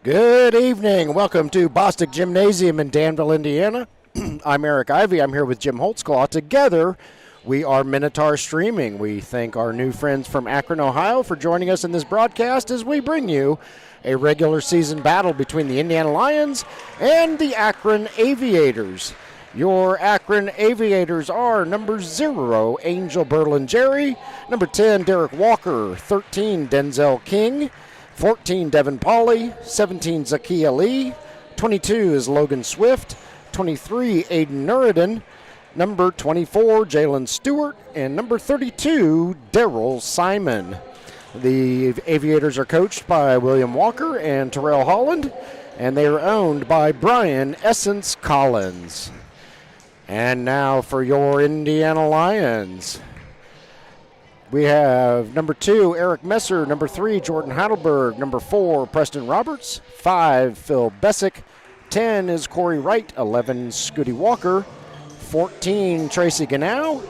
Good evening. Welcome to Bostic Gymnasium in Danville, Indiana. I'm Eric Ivey. I'm here with Jim Holtzclaw. Together, we are Minotaur Streaming. We thank our new friends from Akron, Ohio for joining us in this broadcast as we bring you a regular season battle between the Indiana Lions and the Akron Aviators. Your Akron Aviators are number 0, Angel Berlingeri, number 10, Derek Walker, 13, Denzel King, 14, Devin Pauley, 17, Zakiya Lee, 22 is Logan Swift, 23, Aiden Nuridin, number 24, Jalen Stewart, and number 32, Daryl Simon. The Aviators are coached by William Walker and Terrell Holland, and they are owned by Brian Essence Collins. And now for your Indiana Lions. We have number 2, Eric Messer, number 3, Jordan Heidelberg, number 4, Preston Roberts, 5, Phil Bessick, 10 is Corey Wright, 11, Scooty Walker, 14, Tracy Ganow,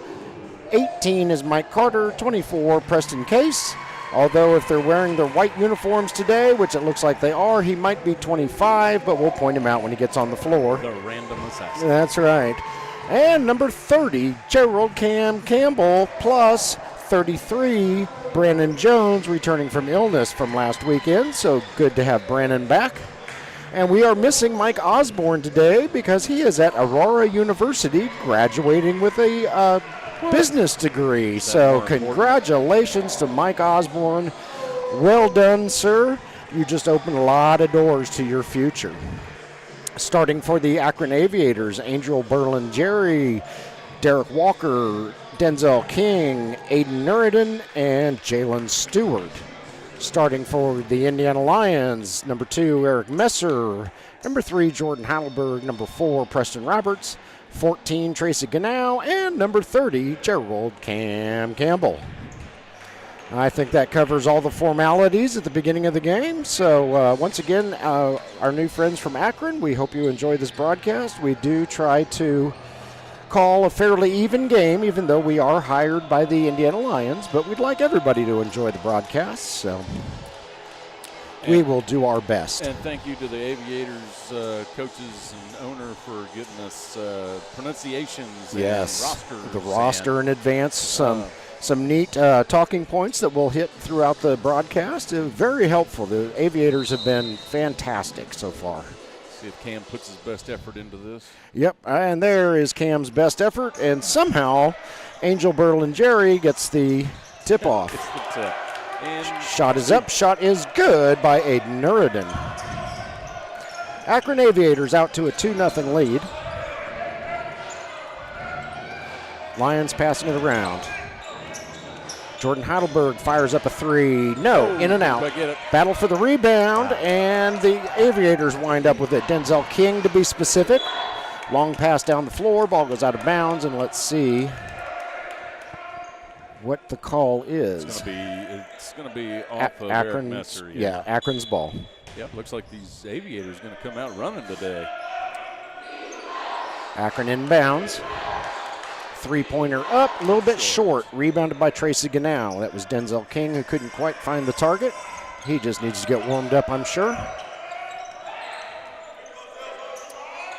18 is Mike Carter, 24, Preston Case. Although if they're wearing their white uniforms today, which it looks like they are, he might be 25, but we'll point him out when he gets on the floor. The random assassin. That's right. And number 30, Gerald Cam Campbell, plus 33, Brandon Jones, returning from illness from last weekend, so good to have Brandon back. And we are missing Mike Osborne today because he is at Aurora University graduating with a business degree. So congratulations to Mike Osborne. Well done, sir. You just opened a lot of doors to your future. Starting for the Akron Aviators, Angel Berlingeri, Derek Walker, Denzel King, Aiden Nuridin, and Jalen Stewart. Starting for the Indiana Lions, number 2, Eric Messer, number 3, Jordan Heidelberg, number 4, Preston Roberts, 14, Tracy Ganow, and number 30, Gerald Cam Campbell. I think that covers all the formalities at the beginning of the game. So once again, our new friends from Akron, we hope you enjoy this broadcast. We do try to call a fairly even game, even though we are hired by the Indiana Lions, but we'd like everybody to enjoy the broadcast, so we will do our best. And thank you to the Aviators coaches and owner for getting us pronunciations and rosters. The roster in advance, some neat talking points that we'll hit throughout the broadcast. Very helpful. The Aviators have been fantastic so far. See if Cam puts his best effort into this. Yep, and there is Cam's best effort, and somehow Angel Berlingeri gets the tip-off. It's the tip. And shot is up, shot is good by Aiden Nuridin. Akron Aviators out to a 2-0 lead. Lions passing it around. Jordan Heidelberg fires up a 3. No, in and out. Battle for the rebound, and the Aviators wind up with it. Denzel King, to be specific. Long pass down the floor. Ball goes out of bounds, and let's see what the call is. It's going to be off of Akron's, Eric Messer. Yeah, Akron's ball. Yep, looks like these Aviators are going to come out running today. Akron inbounds. Three-pointer up, a little bit short. Rebounded by Tracy Ganow. That was Denzel King, who couldn't quite find the target. He just needs to get warmed up, I'm sure.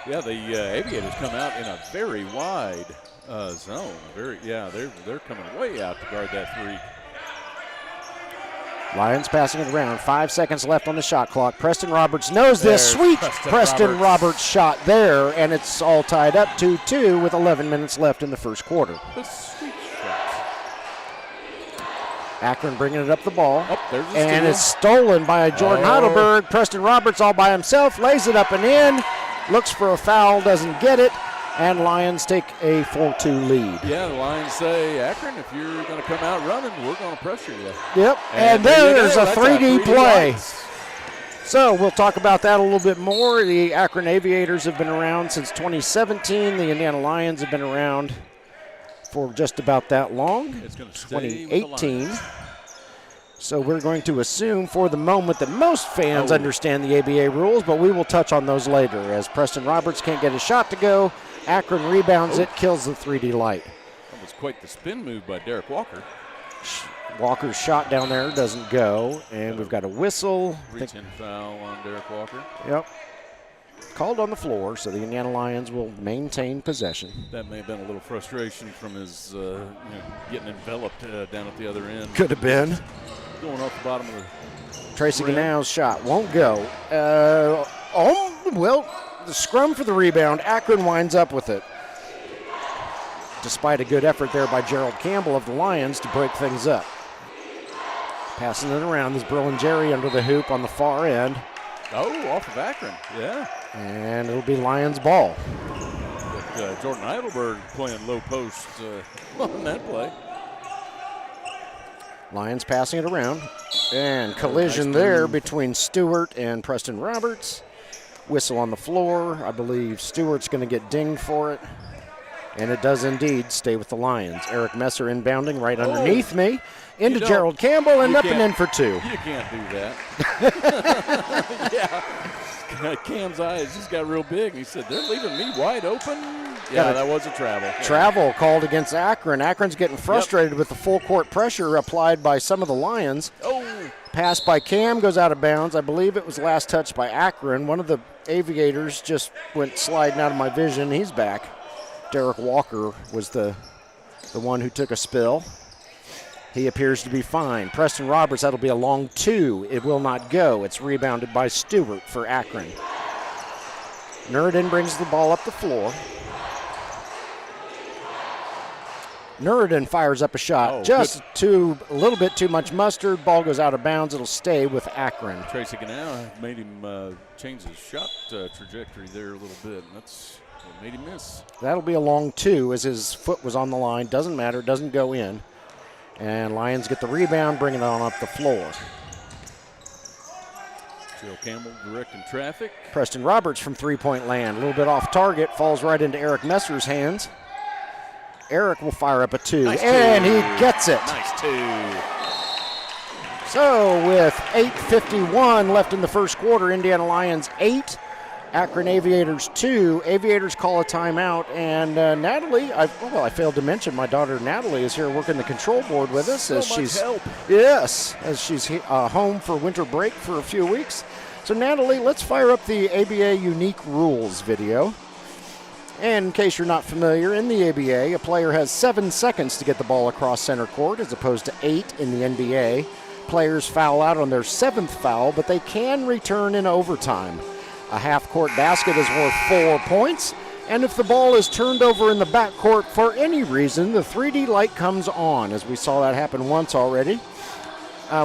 Yeah, the Aviators come out in a very wide zone. They're coming way out to guard that three. Lions passing it around. 5 seconds left on the shot clock. Preston Roberts knows this. There's Sweet Preston Roberts shot there, and it's all tied up 2-2 with 11 minutes left in the first quarter. A sweet shot. Akron bringing it up the ball. Oh, there's a and steal. it's stolen by Jordan Heidelberg. Preston Roberts all by himself, lays it up and in, looks for a foul, doesn't get it, and Lions take a 4-2 lead. Yeah, the Lions say, Akron, if you're going to come out running, we're going to pressure you. Yep, and there's a That's 3D play. lights. So we'll talk about that a little bit more. The Akron Aviators have been around since 2017. The Indiana Lions have been around for just about that long, It's going to stay with the 2018. Lions. So we're going to assume for the moment that most fans understand the ABA rules, but we will touch on those later. As Preston Roberts can't get a shot to go, Akron rebounds it, kills the 3D light. That was quite the spin move by Derek Walker. Walker's shot down there doesn't go, and we've got a whistle. Reach-in foul on Derek Walker. Yep. Called on the floor, so the Indiana Lions will maintain possession. That may have been a little frustration from his getting enveloped down at the other end. Could have been. Going off the bottom of the Tracy rim. Ganow's shot won't go. The scrum for the rebound. Akron winds up with it. Despite a good effort there by Gerald Campbell of the Lions to break things up. Passing it around. There's Berlin Jerry under the hoop on the far end. Oh, off of Akron. Yeah. And it'll be Lions ball. But, Jordan Heidelberg playing low post on that play. Lions passing it around. And collision there between Stewart and Preston Roberts. Whistle on the floor. I believe Stewart's going to get dinged for it. And it does indeed stay with the Lions. Eric Messer inbounding right underneath me. Into Gerald Campbell and up and in for two. You can't do that. Yeah. Cam's eyes just got real big. And he said, they're leaving me wide open. Yeah, that was a travel. Travel called against Akron. Akron's getting frustrated with the full court pressure applied by some of the Lions. Pass by Cam goes out of bounds. I believe it was last touched by Akron. One of the Aviators just went sliding out of my vision. He's back. Derek Walker was the one who took a spill. He appears to be fine. Preston Roberts, that'll be a long two. It will not go. It's rebounded by Stewart for Akron. Nureddin brings the ball up the floor. Nureddin fires up a shot. A little bit too much mustard. Ball goes out of bounds. It'll stay with Akron. Tracy Ganau made him change his shot trajectory there a little bit, and that's what made him miss. That'll be a long two as his foot was on the line. Doesn't matter. Doesn't go in. And Lions get the rebound, bringing it on up the floor. Joe Campbell directing traffic. Preston Roberts from three-point land. A little bit off target. Falls right into Eric Messer's hands. Eric will fire up a two. And he gets it. Nice two. So with 8:51 left in the first quarter, Indiana Lions 8, Akron Aviators 2. Aviators call a timeout, and Natalie, I failed to mention my daughter Natalie is here working the control board with us as she's home for winter break for a few weeks. So Natalie, let's fire up the ABA unique rules video. And in case you're not familiar, in the ABA, a player has 7 seconds to get the ball across center court as opposed to 8 in the NBA. Players foul out on their 7th foul, but they can return in overtime. A half-court basket is worth 4 points, and if the ball is turned over in the backcourt for any reason, the 3D light comes on, as we saw that happen once already.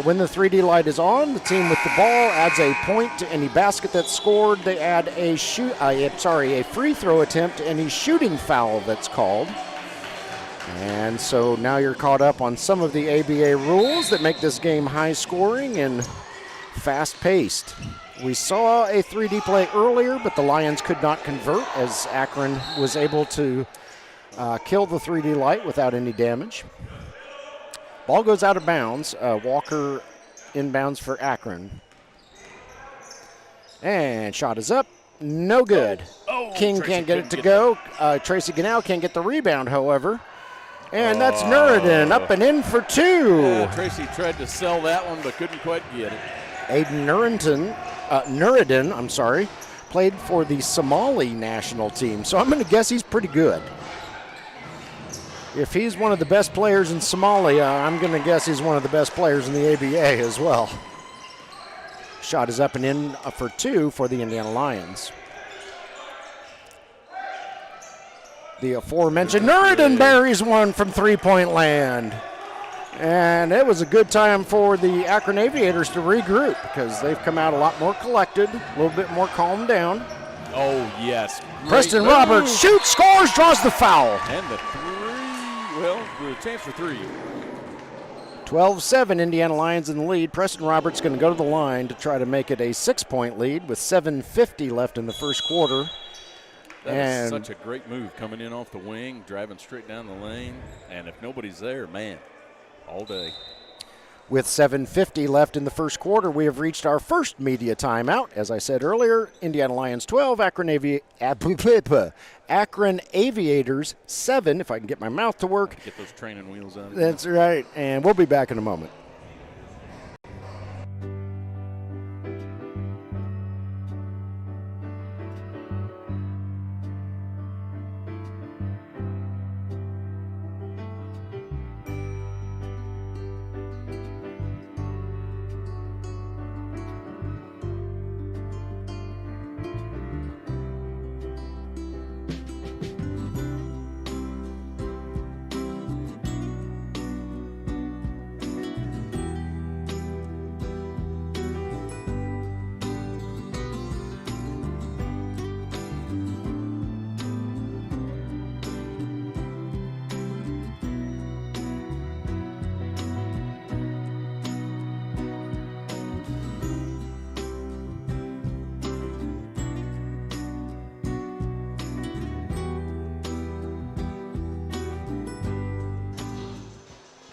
When the 3D light is on, the team with the ball adds a point to any basket that's scored. They add a free throw attempt to any shooting foul that's called. And so now you're caught up on some of the ABA rules that make this game high-scoring and fast-paced. We saw a 3D play earlier, but the Lions could not convert as Akron was able to kill the 3D light without any damage. Ball goes out of bounds. Walker inbounds for Akron. And shot is up. No good. King Tracy can't get it to go. Tracy Ganau can't get the rebound, however. And that's Nureddin up and in for two. Yeah, Tracy tried to sell that one but couldn't quite get it. Aiden Nureddin, played for the Somali national team, so I'm going to guess he's pretty good. If he's one of the best players in Somalia, I'm going to guess he's one of the best players in the ABA as well. Shot is up and in for 2 for the Indiana Lions. The aforementioned Nuruddin buries one from three-point land. And it was a good time for the Akron Aviators to regroup because they've come out a lot more collected, a little bit more calmed down. Oh, yes. Preston Roberts shoots, scores, draws the foul. And the 3, well, the chance for 3. 12-7, Indiana Lions in the lead. Preston Roberts going to go to the line to try to make it a 6-point lead with 7:50 left in the first quarter. That was such a great move, coming in off the wing, driving straight down the lane. And if nobody's there, man, all day. With 7:50 left in the first quarter, we have reached our first media timeout. As I said earlier, Indiana Lions 12, Akron Aviators 7, if I can get my mouth to work. Get those training wheels out. That's right, and we'll be back in a moment.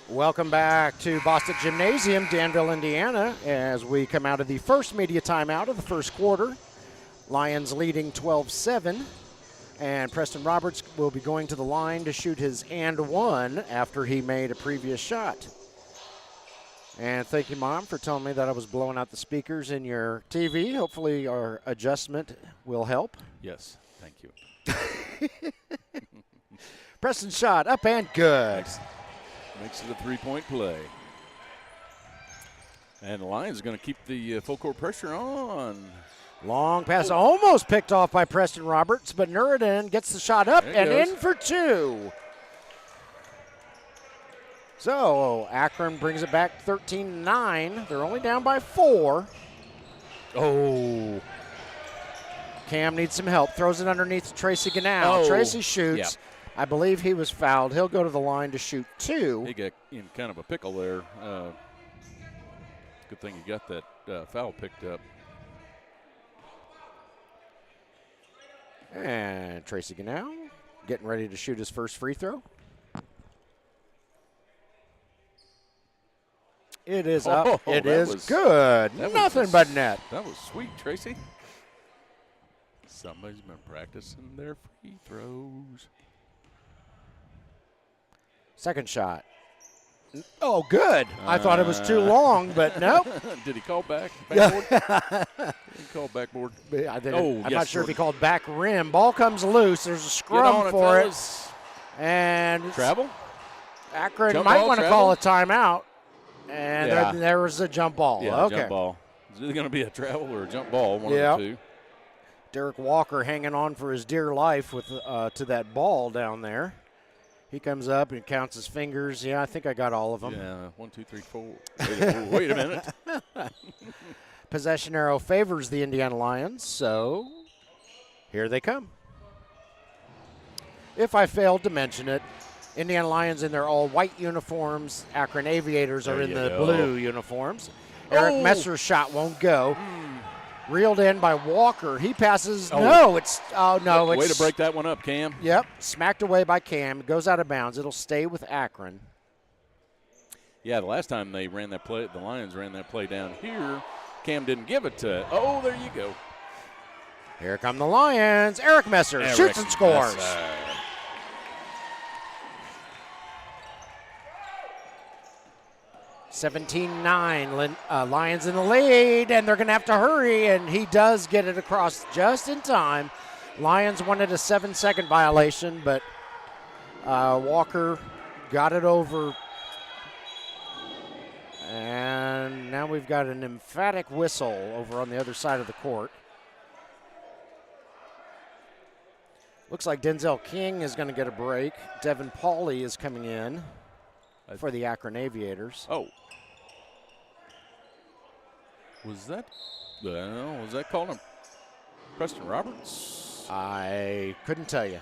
Welcome back to Bostic Gymnasium, Danville, Indiana, as we come out of the first media timeout of the first quarter. Lions leading 12-7, and Preston Roberts will be going to the line to shoot his and one after he made a previous shot. And thank you, Mom, for telling me that I was blowing out the speakers in your TV. Hopefully our adjustment will help. Yes, thank you. Preston shot up and good. Makes it a 3-point play. And the Lions are going to keep the full court pressure on. Long pass, almost picked off by Preston Roberts, but Nuruddin gets the shot up and in for 2. So Akron brings it back 13-9. They're only down by 4. Oh. Cam needs some help. Throws it underneath Tracy Ganau. Oh. Tracy shoots. Yeah. I believe he was fouled. He'll go to the line to shoot 2. He got in kind of a pickle there. Good thing he got that foul picked up. And Tracy Ganau getting ready to shoot his first free throw. It is up. It is good. Nothing but net. That was sweet, Tracy. Somebody's been practicing their free throws. Second shot. Oh, good. I thought it was too long, but nope. Did he call back? Backboard? Did he call backboard? I'm not sure if he called back rim. Ball comes loose. There's a scrum for it. And travel? Akron jump might ball, want to call a timeout. And there was a jump ball. Yeah, okay. Jump ball. Is it going to be a travel or a jump ball? One of the two. Derek Walker hanging on for his dear life with to that ball down there. He comes up and counts his fingers. Yeah, I think I got all of them. Yeah, 1, 2, 3, 4. Wait a minute. Possession arrow favors the Indiana Lions, so here they come. If I failed to mention it, Indiana Lions in their all-white uniforms. Akron Aviators are in the blue uniforms. Eric Messer's shot won't go. Reeled in by Walker. He passes. Way It's to break that one up, Cam. Yep. Smacked away by Cam. Goes out of bounds. It'll stay with Akron. Yeah, the last time they ran that play, the Lions ran that play down here. Cam didn't give it to. Oh, there you go. Here come the Lions. Eric Messer shoots and scores. 17-9, Lions in the lead, and they're going to have to hurry, and he does get it across just in time. Lions wanted a 7-second violation, but Walker got it over. And now we've got an emphatic whistle over on the other side of the court. Looks like Denzel King is going to get a break. Devin Pauly is coming in for the Akron Aviators. Oh. Was that called him Preston Roberts? I couldn't tell you.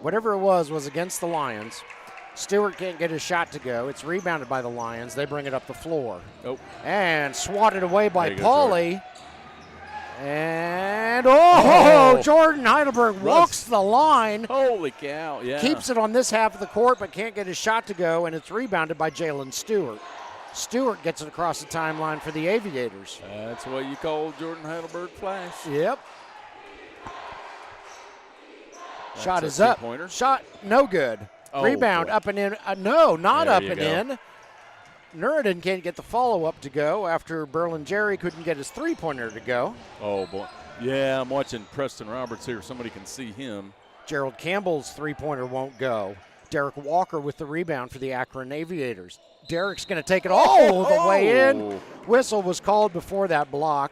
Whatever it was against the Lions. Stewart can't get his shot to go. It's rebounded by the Lions. They bring it up the floor. Oh. And swatted away by There you go, Pauly. And, Jordan Heidelberg walks the line. Holy cow, yeah. Keeps it on this half of the court, but can't get his shot to go, and it's rebounded by Jalen Stewart. Stewart gets it across the timeline for the Aviators. That's what you call Jordan Heidelberg flash. Yep. That's Shot a is up. three-pointer. Shot no good. Oh, Rebound boy. up and in. No, not There up you and go. in. Nureddin can't get the follow-up to go after Berlin-Jerry couldn't get his three-pointer to go. Oh, boy. Yeah, I'm watching Preston Roberts here. Somebody can see him. Gerald Campbell's three-pointer won't go. Derek Walker with the rebound for the Akron Aviators. Derek's going to take it all the way in. Whistle was called before that block.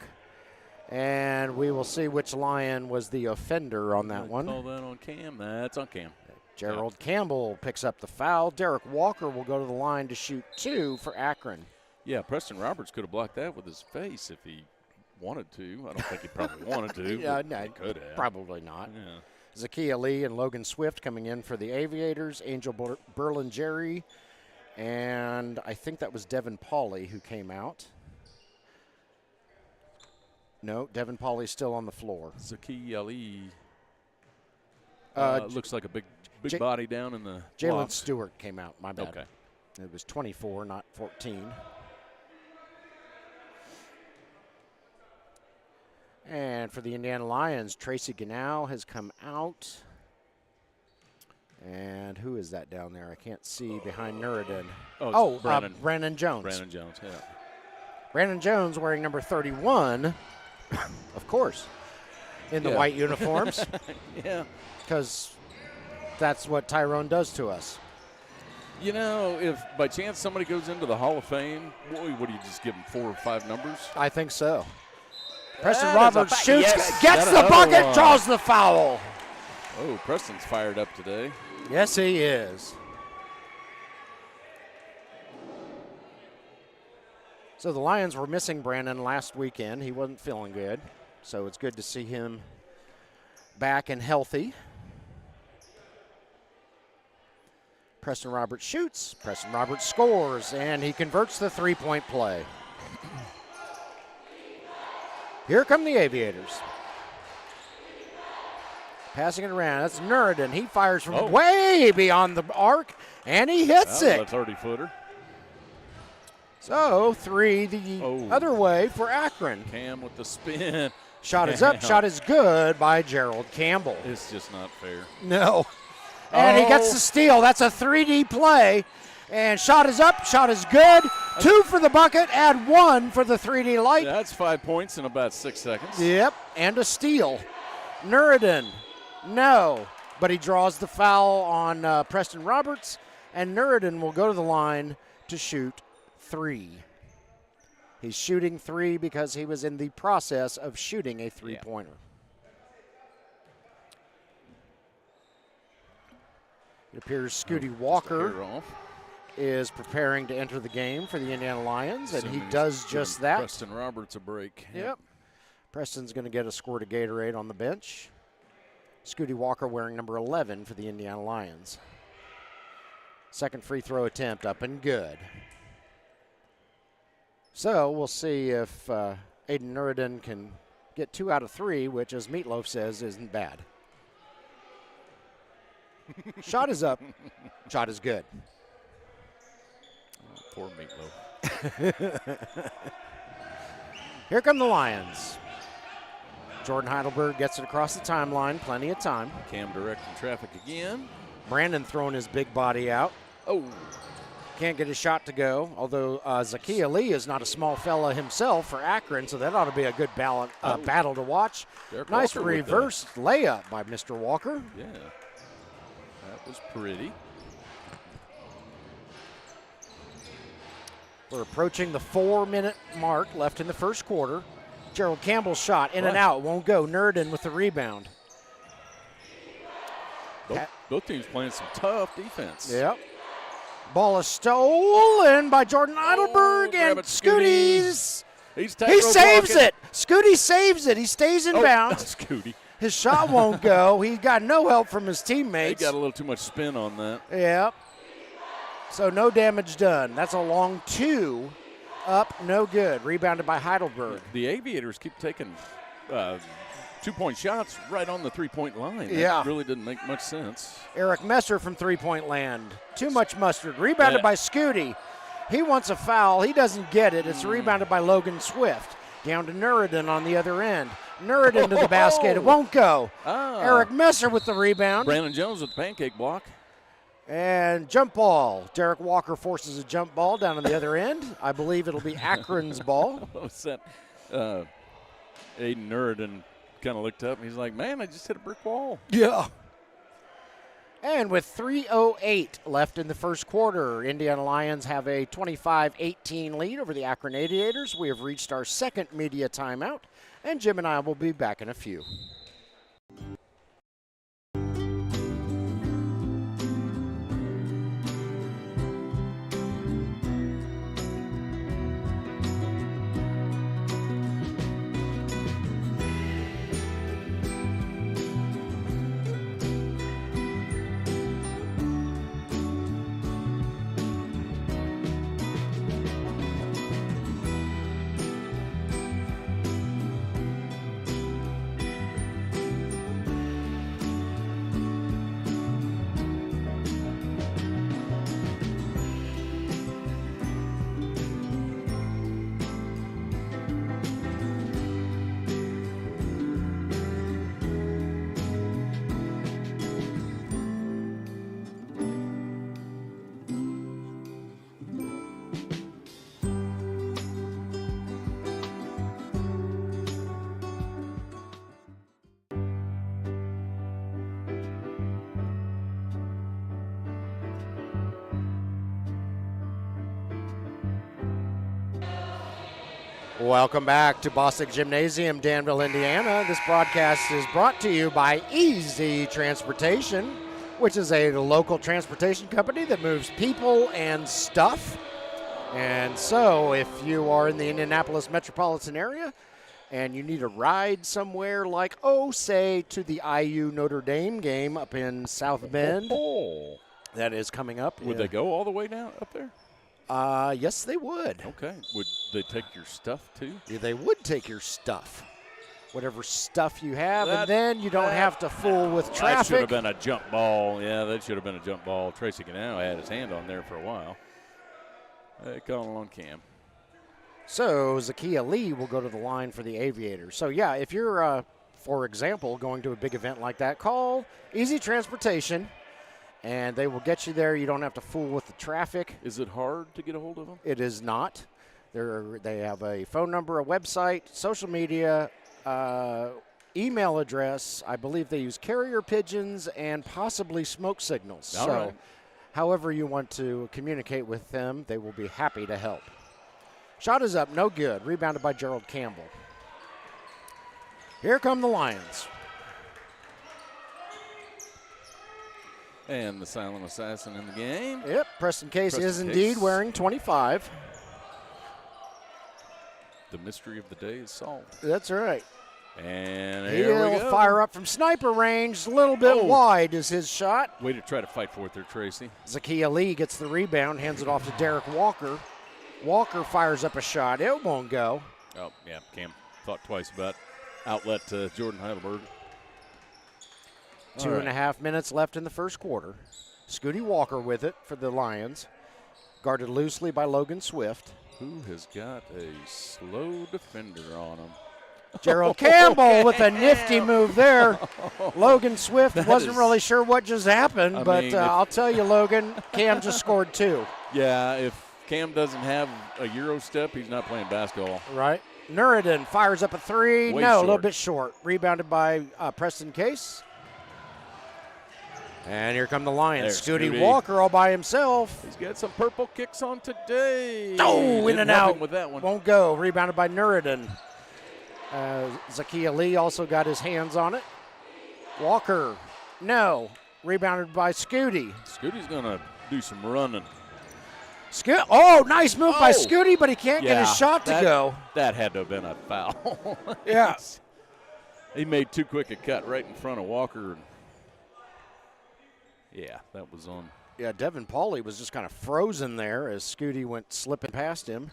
And we will see which Lion was the offender on that one. Call that on Cam. That's on Cam. Gerald Campbell picks up the foul. Derek Walker will go to the line to shoot 2 for Akron. Yeah, Preston Roberts could have blocked that with his face if he wanted to. I don't think he probably wanted to. Yeah, but no, he could have. probably not. Yeah. Zakiya Lee and Logan Swift coming in for the Aviators. Angel Berlin-Jerry. And I think that was Devin Pauly who came out. No, Devin Pauly's still on the floor. Zakiya Lee looks like a big body down in the Jalen blocks. Stewart came out, my bad. Okay. It was 24, not 14. And for the Indiana Lions, Tracy Ganau has come out. And who is that down there? I can't see behind Nureddin. Brandon Jones. Brandon Jones, yeah. Brandon Jones wearing number 31, of course, in the white uniforms. Yeah. Because that's what Tyrone does to us. You know, if by chance somebody goes into the Hall of Fame, what do you just give them 4 or 5 numbers? I think so. Preston That Roberts is a shoots, yes, gets got the another bucket, one. draws the foul. Oh, Preston's fired up today. Yes, he is. So the Lions were missing Brandon last weekend. He wasn't feeling good. So it's good to see him back and healthy. Preston Roberts shoots. Preston Roberts scores, and he converts the three-point play. Here come the Aviators. Passing it around. That's Nureddin. He fires from way beyond the arc, and he hits it. A 30-footer. So 3 the other way for Akron. Cam with the spin. Shot is up. Shot is good by Gerald Campbell. It's just not fair. No. And he gets the steal. That's a 3D play. And shot is up. Shot is good. 2 for the bucket. Add 1 for the 3D light. That's 5 points in about 6 seconds. Yep. And a steal. Nureddin. No. But he draws the foul on Preston Roberts. And Nureddin will go to the line to shoot 3. He's shooting 3 because he was in the process of shooting a three-pointer. It appears Scooty Walker is preparing to enter the game for the Indiana Lions, and he does just that. Preston Roberts a break. Yep. Preston's going to get a squirt of Gatorade on the bench. Scooty Walker wearing number 11 for the Indiana Lions. Second free throw attempt up and good. So we'll see if Aiden Nureddin can get 2 out of 3, which, as Meatloaf says, isn't bad. Shot is up. Shot is good. Oh, poor Meatloaf. Here come the Lions. Jordan Heidelberg gets it across the timeline. Plenty of time. Cam directing traffic again. Brandon throwing his big body out. Oh. can't get his shot to go, although Zakiya Lee is not a small fella himself for Akron, so that ought to be a good battle to watch. Derek Nice Walker reverse layup by Mr. Walker. Yeah, that was pretty. We're approaching the 4-minute mark left in the first quarter. Gerald Campbell's shot in and out, won't go. Nurdin with the rebound. Both teams playing some tough defense. Yep. Ball is stolen by Jordan Eidelberg, and Scooty's. He saves it. Scooty saves it. He stays in bounds. Scooty. His shot won't go. He got no help from his teammates. He got a little too much spin on that. Yep. So no damage done. That's a long 2. Up, no good. Rebounded by Heidelberg. The Aviators keep taking 2-point shots right on the 3-point line. Yeah. That really didn't make much sense. Eric Messer from 3-point land. Too much mustard. Rebounded by Scooty. He wants a foul. He doesn't get it. It's rebounded by Logan Swift. Down to Nuridin on the other end. Nuridin to the basket. It won't go. Eric Messer with the rebound. Brandon Jones with the pancake block. And jump ball. Derek Walker forces a jump ball down on the other end. I believe it'll be Akron's ball. What was that? Aiden Nuridin kind of looked up and he's like, man, I just hit a brick wall. Yeah. And with 3:08 left in the first quarter, Indiana Lions have a 25-18 lead over the Akron Aviators. We have reached our second media timeout, and Jim and I will be back in a few. Welcome back to Bostic Gymnasium, Danville, Indiana. This broadcast is brought to you by Easy Transportation, which is a local transportation company that moves people and stuff. And so if you are in the Indianapolis metropolitan area and you need a ride somewhere like, say, to the IU Notre Dame game up in South Bend, that is coming up. Would they go all the way down up there? Yes, they would. Okay. Would they take your stuff, too? Yeah, they would take your stuff. Whatever stuff you have, and then you don't have to fool with traffic. That should have been a jump ball. Yeah, that should have been a jump ball. Tracy Canal had his hand on there for a while. They call it on Cam. So Zakiya Lee will go to the line for the Aviators. So, yeah, if you're, for example, going to a big event like that, call Easy Transportation, and they will get you there. You don't have to fool with the traffic. Is it hard to get a hold of them? It is not. They have a phone number, a website, social media, email address. I believe they use carrier pigeons and possibly smoke signals. All right. However you want to communicate with them, they will be happy to help. Shot is up, no good. Rebounded by Gerald Campbell. Here come the Lions. And the silent assassin in the game. Yep, Preston Case is indeed wearing 25. The mystery of the day is solved. That's right. And here we He'll go. fire up from sniper range. A little bit wide is his shot. Way to try to fight for it there, Tracy. Zakiya Lee gets the rebound, hands it off to Derek Walker. Walker fires up a shot. It won't go. Oh, yeah, Cam thought twice about outlet to Jordan Heidelberg. 2.5 minutes left in the first quarter. Scooty Walker with it for the Lions. Guarded loosely by Logan Swift. Who has got a slow defender on him? Gerald Campbell with a nifty move there. Logan Swift wasn't really sure what just happened, but I'll tell you, Logan, Cam just scored 2. Yeah, if Cam doesn't have a Euro step, he's not playing basketball. Right. Nureddin fires up a 3. Way no, short. a little bit short. Rebounded by Preston Case. And here come the Lions. There's Scooty Walker all by himself. He's got some purple kicks on today. Oh, in and out. With that one. Won't go. Rebounded by Nureddin. Zakia Lee also got his hands on it. Walker, no. Rebounded by Scooty. Scooty's going to do some running. Oh, nice move by Scooty, but he can't get his shot to go. That had to have been a foul. Yeah. He made too quick a cut right in front of Walker. Yeah, that was on. Yeah, Devin Pauly was just kind of frozen there as Scooty went slipping past him.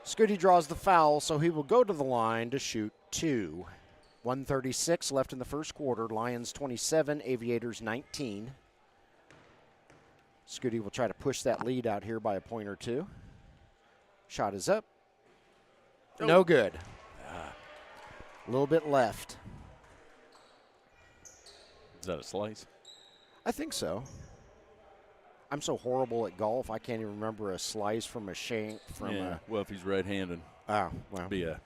Scooty draws the foul, so he will go to the line to shoot 2. 1:36 left in the first quarter. Lions 27, Aviators 19. Scooty will try to push that lead out here by a point or 2. Shot is up. No good. A little bit left. Is that a slice? I think so. I'm so horrible at golf, I can't even remember a slice from a shank. Well, if he's right-handed. Oh, well. Yeah.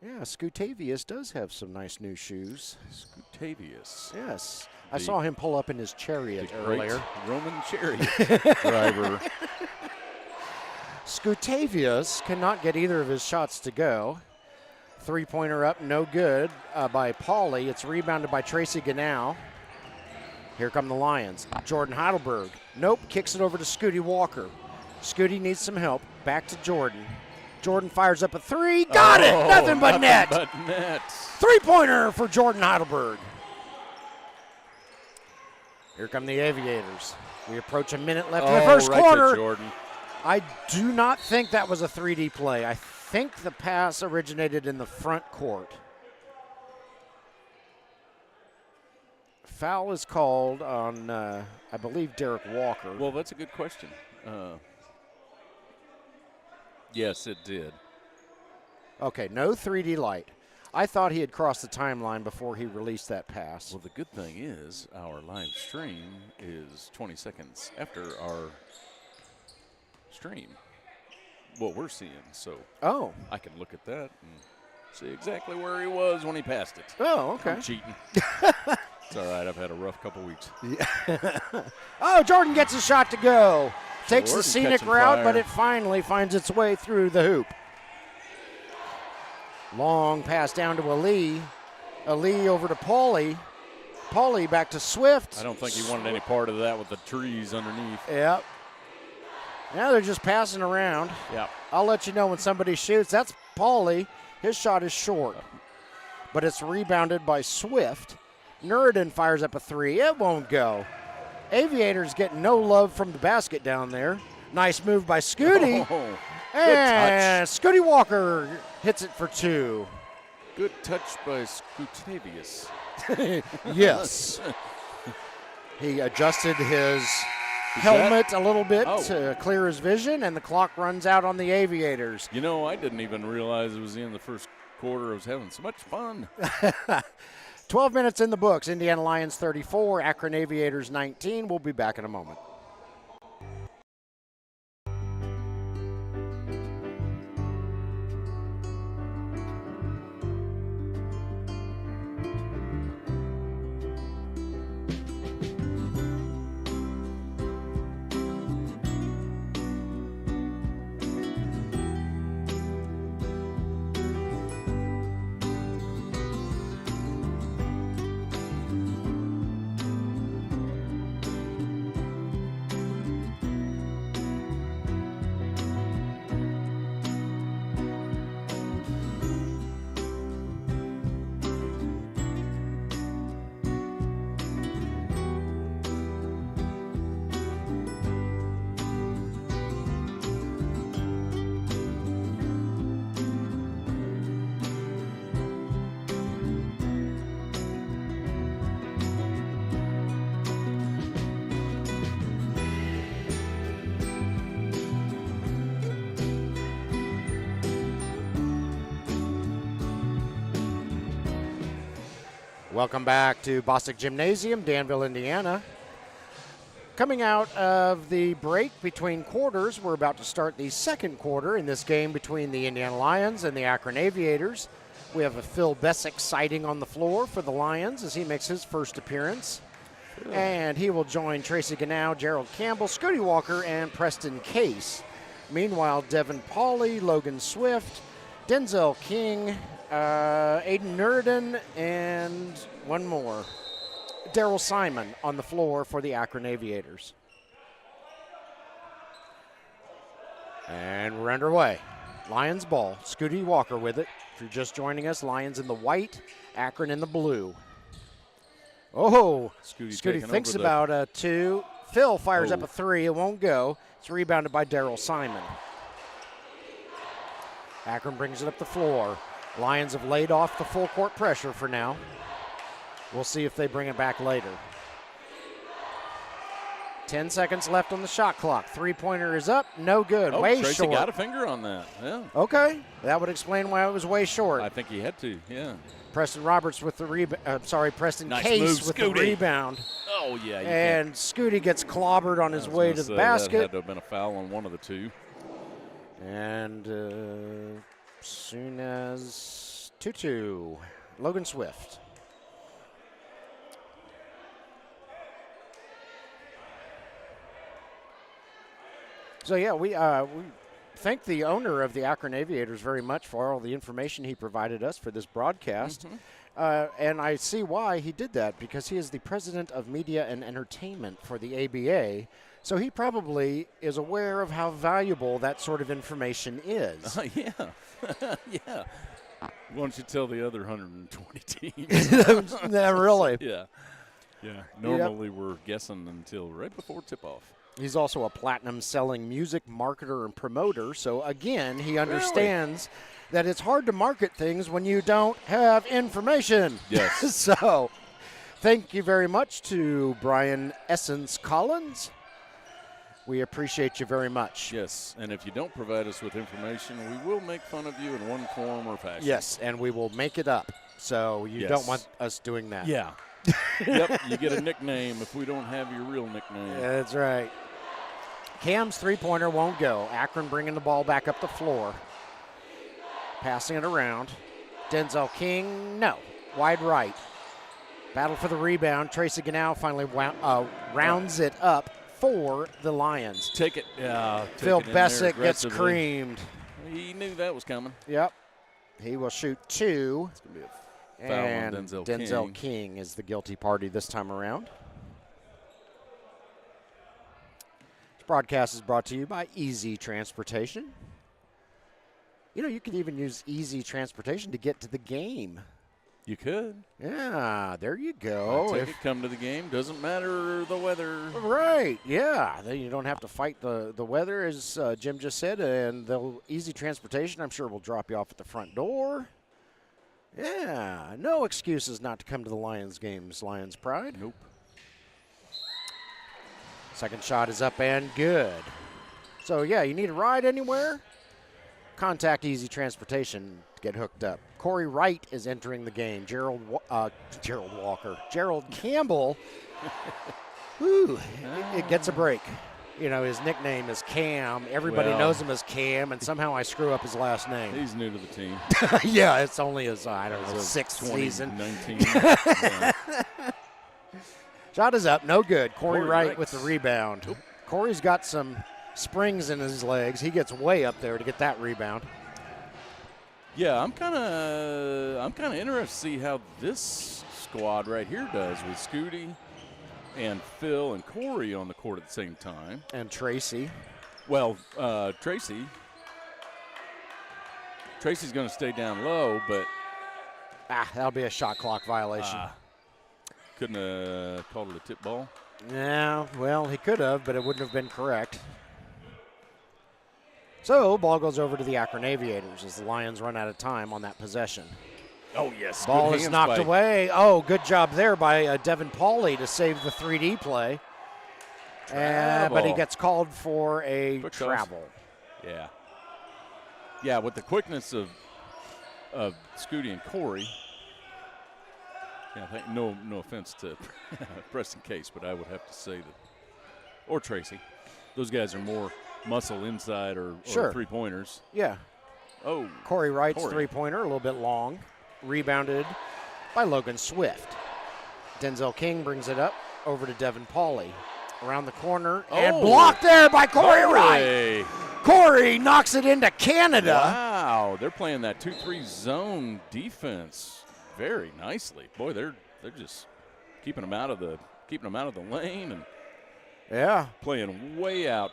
Yeah, Scutavius does have some nice new shoes. Scutavius. Yes. I saw him pull up in his chariot earlier. Roman chariot driver. Scutavius cannot get either of his shots to go. 3-pointer up, no good by Pauly. It's rebounded by Tracy Gannow. Here come the Lions. Jordan Heidelberg. Nope, kicks it over to Scooty Walker. Scooty needs some help. Back to Jordan. Jordan fires up a 3. Got it! Nothing but net. 3-pointer for Jordan Heidelberg. Here come the Aviators. We approach a minute left in the first quarter. Jordan. I do not think that was a 3D play. I think the pass originated in the front court. Foul is called on, I believe, Derek Walker. Well, that's a good question. Yes, it did. Okay, no 3D light. I thought he had crossed the timeline before he released that pass. Well, the good thing is our live stream is 20 seconds after our stream, what we're seeing. So I can look at that and see exactly where he was when he passed it. Oh, okay. I'm cheating. It's all right. I've had a rough couple weeks. Yeah. Jordan gets a shot to go. Takes Jordan the scenic catching route, fire. but it finally finds its way through the hoop. Long pass down to Ali. Ali over to Pauly. Pauly back to Swift. I don't think he wanted any part of that with the trees underneath. Yep. Now they're just passing around. Yeah. I'll let you know when somebody shoots. That's Pauly. His shot is short, but it's rebounded by Swift. Nureddin fires up a 3. It won't go. Aviators getting no love from the basket down there. Nice move by Scooty. Oh, and Scooty Walker hits it for 2. good touch by Scutavius. Yes. He adjusted his helmet a little bit to clear his vision, and the clock runs out on the Aviators. You know, I didn't even realize it was in the first quarter. I was having so much fun. 12 minutes in the books. Indiana Lyons 34, Akron Aviators 19. We'll be back in a moment. Welcome back to Bostic Gymnasium, Danville, Indiana. Coming out of the break between quarters, we're about to start the second quarter in this game between the Indiana Lions and the Akron Aviators. We have a Phil Bessick sighting on the floor for the Lions as he makes his first appearance. And he will join Tracy Ganow, Gerald Campbell, Scotty Walker, and Preston Case. Meanwhile, Devin Pauley, Logan Swift, Denzel King, Aiden Nurden, and one more, Daryl Simon, on the floor for the Akron Aviators. And we're underway. Lions ball. Scooty Walker with it. If you're just joining us, Lions in the white, Akron in the blue. Oh, Scooty thinks about a two. Phil fires up a three. It won't go. It's rebounded by Daryl Simon. Akron brings it up the floor. Lions have laid off the full court pressure for now. We'll see if they bring it back later. 10 seconds left on the shot clock. Three-pointer is up. No good. Way Tracy short. Got a finger on that. Yeah. Okay. That would explain why it was way short. I think he had to, yeah. Preston Roberts with the rebound. Preston nice Case move, with Scooty. the rebound. Oh, yeah. And Scooty gets clobbered on his way to the basket. That had to have been a foul on one of the two. And soon as 2-2, Logan Swift. So, yeah, we thank the owner of the Akron Aviators very much for all the information he provided us for this broadcast. And I see why he did that, because he is the president of media and entertainment for the ABA. So he probably is aware of how valuable that sort of information is. Yeah. Yeah. Why don't you tell the other 120 teams? Yeah, really. Yeah. Yeah. Normally we're guessing until right before tip-off. He's also a platinum-selling music marketer and promoter. So, again, he understands that it's hard to market things when you don't have information. Yes. So, thank you very much to Brian Essence Collins. We appreciate you very much. Yes, and if you don't provide us with information, we will make fun of you in one form or fashion. Yes, and we will make it up. So, you don't want us doing that. Yeah. Yep, you get a nickname if we don't have your real nickname. Yeah, that's right. Cam's three-pointer won't go. Akron bringing the ball back up the floor. Passing it around. Denzel King, no. Wide right. Battle for the rebound. Tracy Ganow finally rounds it up for the Lions. Take it. Yeah. Phil Bessick gets creamed. He knew that was coming. Yep. He will shoot two. It's going to be a foul on Denzel King is the guilty party this time around. This broadcast is brought to you by Easy Transportation. You know, you could even use Easy Transportation to get to the game. You could. Yeah, there you go. Take it, come to the game. Doesn't matter the weather. Right, yeah. Then you don't have to fight the weather, as Jim just said, and Easy Transportation, I'm sure, will drop you off at the front door. Yeah, no excuses not to come to the Lions games, Lions Pride. Nope. Second shot is up and good. So, yeah, you need a ride anywhere? Contact Easy Transportation to get hooked up. Corey Wright is entering the game. Gerald Walker. Gerald Campbell. It gets a break. You know, his nickname is Cam. Everybody knows him as Cam, and somehow I screw up his last name. He's new to the team. Yeah, it's only his, sixth season. 19. Shot is up, no good. Corey Wright Wright with the rebound. Corey's got some springs in his legs. He gets way up there to get that rebound. Yeah, I'm kind of interested to see how this squad right here does with Scooty and Phil and Corey on the court at the same time. And Tracy. Well, Tracy's going to stay down low, but that'll be a shot clock violation. Couldn't have called it a tip ball. Yeah, well, he could have, but it wouldn't have been correct. So, ball goes over to the Akron Aviators as the Lions run out of time on that possession. Oh, yes. Ball is knocked away. Oh, good job there by Devin Pauley to save the 3D play. But he gets called for a Quick travel. Yeah. Yeah, with the quickness of Scooty and Corey. Yeah, I think no offense to Preston Case, but I would have to say that, or Tracy, those guys are more muscle inside or three-pointers. Yeah. Oh. Corey Wright's three-pointer, a little bit long. Rebounded by Logan Swift. Denzel King brings it up over to Devin Pauly. Around the corner and blocked there by Corey Wright. Corey knocks it into Canada. Wow, they're playing that 2-3 zone defense very nicely. Boy, they're just keeping them out of the lane and playing way out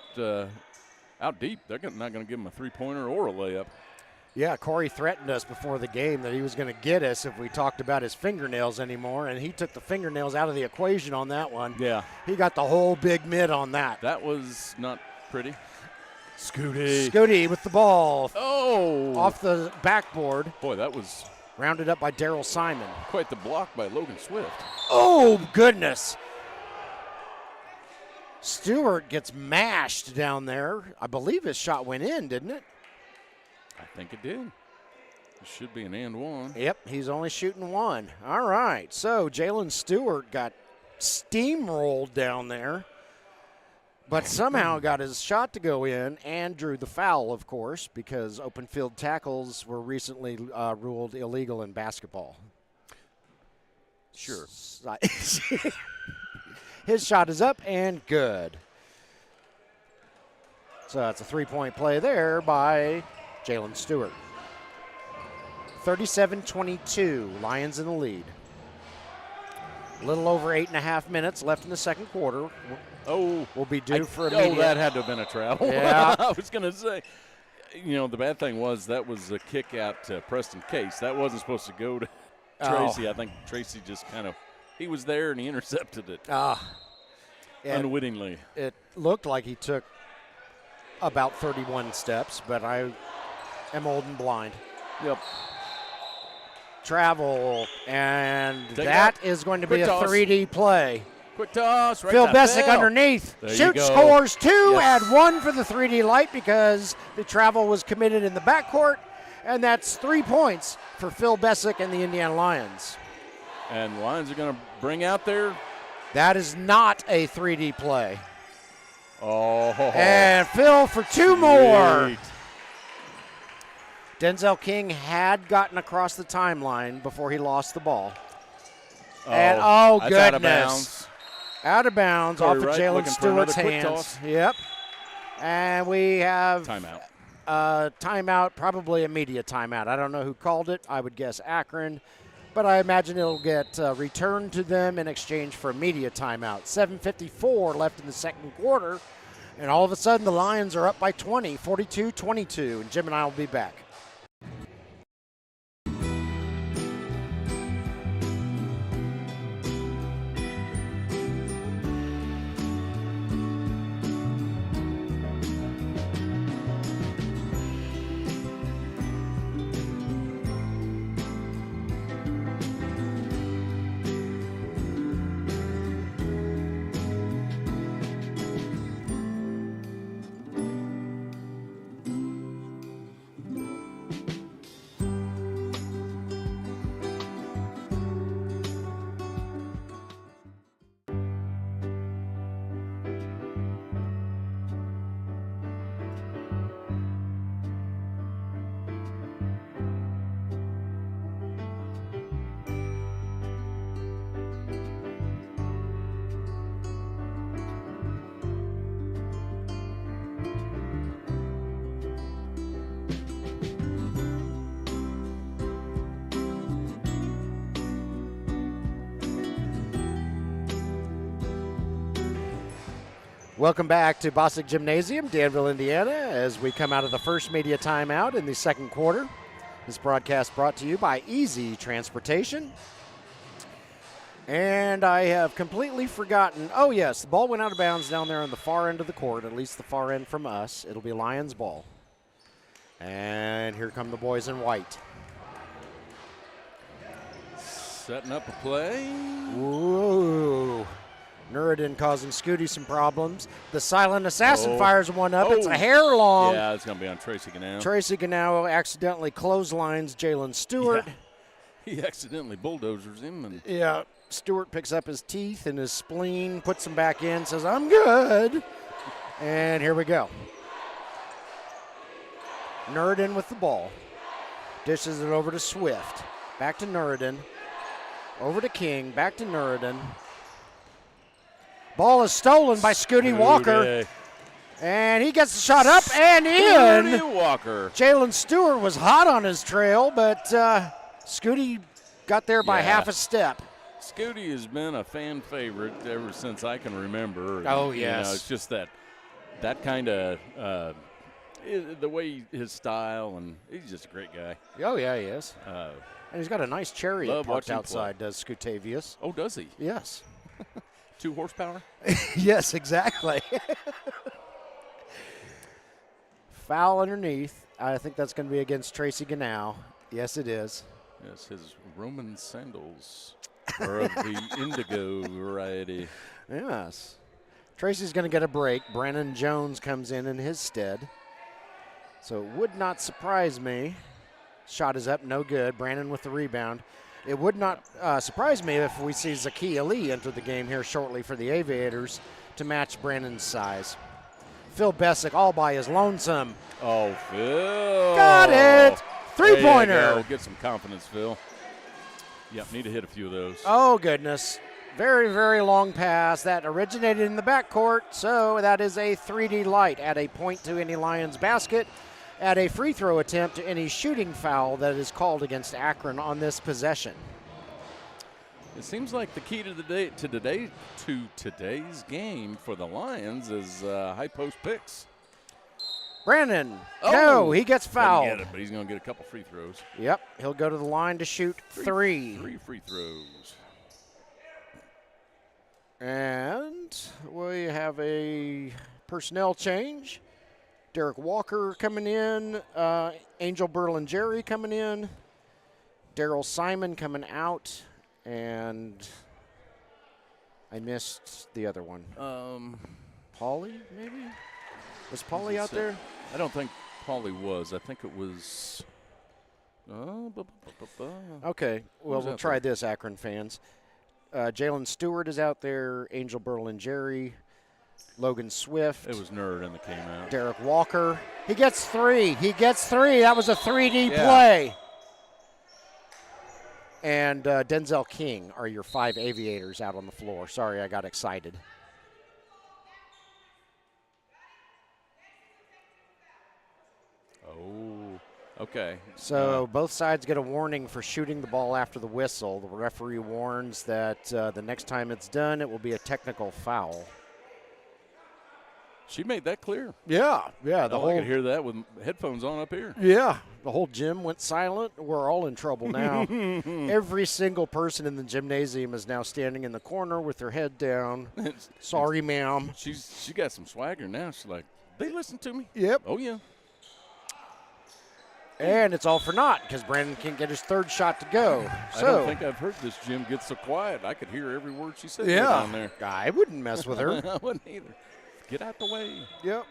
deep. They're not going to give them a three-pointer or a layup. Yeah, Corey threatened us before the game that he was going to get us if we talked about his fingernails anymore, and he took the fingernails out of the equation on that one. Yeah. He got the whole big mid on that. That was not pretty. Scooty with the ball. Oh! Off the backboard. Boy, that was rounded up by Daryl Simon. Quite the block by Logan Swift. Oh, goodness. Stewart gets mashed down there. I believe his shot went in, didn't it? I think it did. It should be an and one. Yep, he's only shooting one. All right, so Jalen Stewart got steamrolled down there, but somehow got his shot to go in and drew the foul, of course, because open field tackles were recently ruled illegal in basketball. Sure. His shot is up and good. So that's a three-point play there by Jalen Stewart. 37-22, Lions in the lead. A little over 8.5 minutes left in the second quarter. We'll be due for a media. Oh, that had to have been a travel. Yeah. I was going to say, the bad thing was that was a kick out to Preston Case. That wasn't supposed to go to Tracy. I think Tracy just he was there and he intercepted it unwittingly. It looked like he took about 31 steps, but I am old and blind. Yep. Travel, and that is going to be a toss. 3D play. Quick toss. Right Phil Bessick underneath. There scores two, add one for the 3D light because the travel was committed in the backcourt, and that's 3 points for Phil Bessick and the Indiana Lions. And the Lions are going to bring out their. That is not a 3D play. Oh. And Phil for two more. Denzel King had gotten across the timeline before he lost the ball. And goodness. Out of bounds off of Jalen Stewart's hands. Yep. And we have timeout. Timeout, probably a media timeout. I don't know who called it. I would guess Akron. But I imagine it'll get returned to them in exchange for a media timeout. 7:54 left in the second quarter. And all of a sudden the Lions are up by 20, 42-22. And Jim and I will be back. Welcome back to Bostic Gymnasium, Danville, Indiana, as we come out of the first media timeout in the second quarter. This broadcast brought to you by Easy Transportation. And I have completely forgotten. Oh, yes, the ball went out of bounds down there on the far end of the court, at least the far end from us. It'll be Lions ball. And here come the boys in white. Setting up a play. Ooh. Nuruddin causing Scooty some problems. The silent assassin fires one up. It's a hair long. Yeah, it's going to be on Tracy Ganao. Tracy Ganao accidentally clotheslines Jalen Stewart. Yeah. He accidentally bulldozers him. And yeah, Stewart picks up his teeth and his spleen, puts them back in, says, I'm good. And here we go. Nureddin with the ball. Dishes it over to Swift. Back to Nureddin. Over to King. Back to Nureddin. Ball is stolen by Scooty Walker. And he gets the shot up and in. Scooty Walker. Jalen Stewart was hot on his trail, but Scooty got there by half a step. Scooty has been a fan favorite ever since I can remember. Oh, yes. You know, it's just that kind of the way his style, and he's just a great guy. Oh, yeah, he is. And he's got a nice chariot parked outside, does Scutavius. Oh, does he? Yes. 2 horsepower? Yes, exactly. Foul underneath. I think that's going to be against Tracy Ganau. Yes, it is. Yes, his Roman sandals are of the indigo variety. Yes. Tracy's going to get a break. Brandon Jones comes in his stead. So it would not surprise me. Shot is up, no good. Brandon with the rebound. It would not surprise me if we see Zakiya Lee enter the game here shortly for the Aviators to match Brandon's size. Phil Bessick all by his lonesome. Oh, Phil. Got it. Three-pointer. Get some confidence, Phil. Yep, need to hit a few of those. Oh, goodness. Very, very long pass. That originated in the backcourt, so that is a 3D light. Add a point to any Lions basket. Add a free throw attempt to any shooting foul that is called against Akron on this possession. It seems like the key to today's game for the Lions is high post picks. Brandon, no, he gets fouled. Get it, but he's going to get a couple free throws. Yep, he'll go to the line to shoot three. 3 free throws. And we have a personnel change. Derek Walker coming in, Angel Berlingeri coming in, Daryl Simon coming out, and I missed the other one. Pauly, maybe? Was Pauly out there? I don't think Pauly was. I think it was. Okay, well, we'll try this, Akron fans. Jalen Stewart is out there, Angel Berlingeri, Logan Swift. It was Nureddin that came out. Derek Walker. He gets three. That was a 3D play. And Denzel King are your 5 Aviators out on the floor. Sorry, I got excited. Oh, okay. So both sides get a warning for shooting the ball after the whistle. The referee warns that the next time it's done, it will be a technical foul. She made that clear. Yeah. I could hear that with headphones on up here. Yeah, the whole gym went silent. We're all in trouble now. Every single person in the gymnasium is now standing in the corner with their head down. Sorry, ma'am. She got some swagger now. She's like, they listen to me. Yep. Oh, yeah. And it's all for naught because Brandon can't get his third shot to go. I don't think I've heard this gym get so quiet. I could hear every word she said down there. I wouldn't mess with her. I wouldn't either. Get out the way. Yep.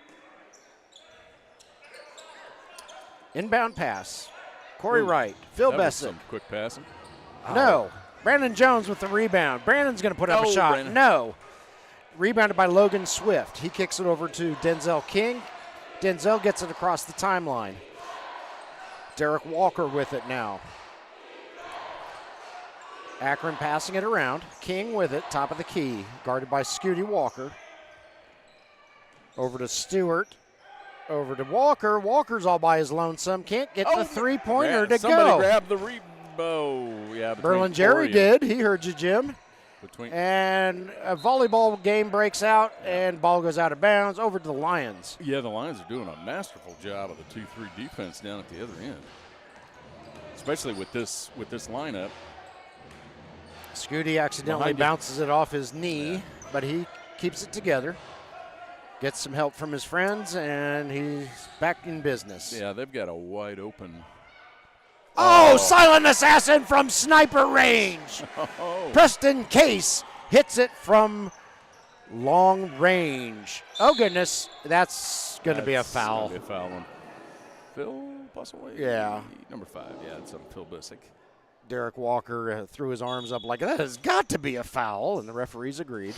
Inbound pass. Corey Wright. Phil Bessick. Quick passing. No. Brandon Jones with the rebound. Brandon's going to put up a shot. Brandon. No. Rebounded by Logan Swift. He kicks it over to Denzel King. Denzel gets it across the timeline. Derek Walker with it now. Akron passing it around. King with it, top of the key. Guarded by Scooty Walker. Over to Stewart. Over to Walker. Walker's all by his lonesome. Can't get the three-pointer to go. Somebody grabbed the rebound. Yeah, Berlingeri did. He heard you, Jim. And a volleyball game breaks out, and ball goes out of bounds over to the Lions. Yeah, the Lions are doing a masterful job of the 2-3 defense down at the other end, especially with this lineup. Scooty accidentally bounces it off his knee, but he keeps it together. Gets some help from his friends, and he's back in business. Yeah, they've got a wide open. Oh, silent assassin from sniper range. Preston Case hits it from long range. Oh, goodness. That's going to be a foul. Going to be a foul on Phil, possibly? Yeah. Number 5. Yeah, it's on Phil Bessick. Derek Walker threw his arms up like, that has got to be a foul, and the referees agreed.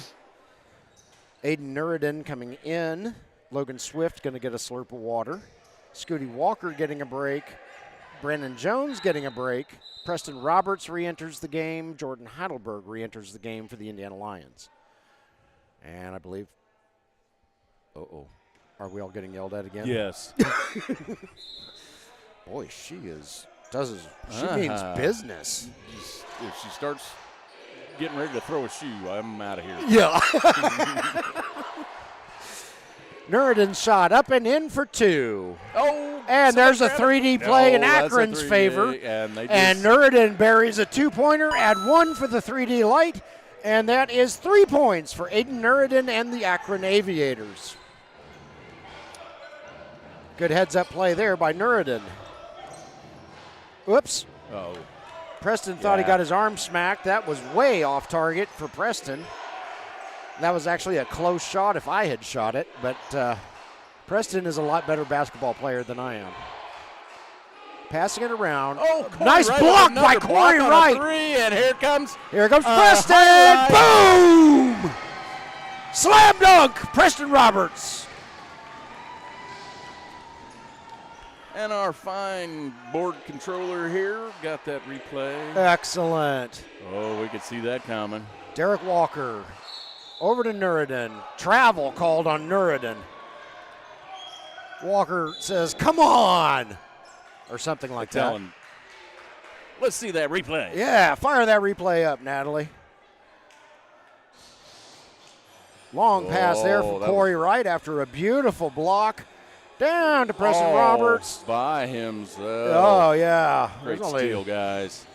Aiden Nuridin coming in. Logan Swift going to get a slurp of water. Scooty Walker getting a break. Brandon Jones getting a break. Preston Roberts re-enters the game. Jordan Heidelberg re-enters the game for the Indiana Lions. And I believe, are we all getting yelled at again? Yes. Boy, she means business. If she starts getting ready to throw a shoe, I'm out of here. Yeah. Nuridin shot up and in for 2. Oh, and there's a 3D play in Akron's favor. And Nuridin buries a 2-pointer, add 1 for the 3D light, and that is 3 points for Aiden Nuridin and the Akron Aviators. Good heads-up play there by Nuridin. Whoops. Oh. Preston thought he got his arm smacked. That was way off target for Preston. That was actually a close shot if I had shot it, but Preston is a lot better basketball player than I am. Passing it around. Oh, nice block by Corey Wright. And here comes Preston. Boom! Slam dunk, Preston Roberts. And our fine board controller here got that replay. Excellent. Oh, we could see that coming. Derek Walker over to Nuridin. Travel called on Nuridin. Walker says, come on, or something like that. Let's see that replay. Yeah, fire that replay up, Natalie. Long pass there from Corey Wright after a beautiful block. Down to Preston Roberts. By himself. Oh, yeah. Great steal, guys.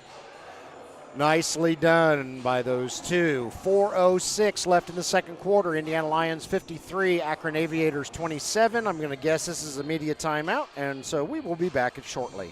Nicely done by those two. 4:06 left in the second quarter. Indiana Lions 53, Akron Aviators 27. I'm going to guess this is a media timeout, and so we will be back shortly.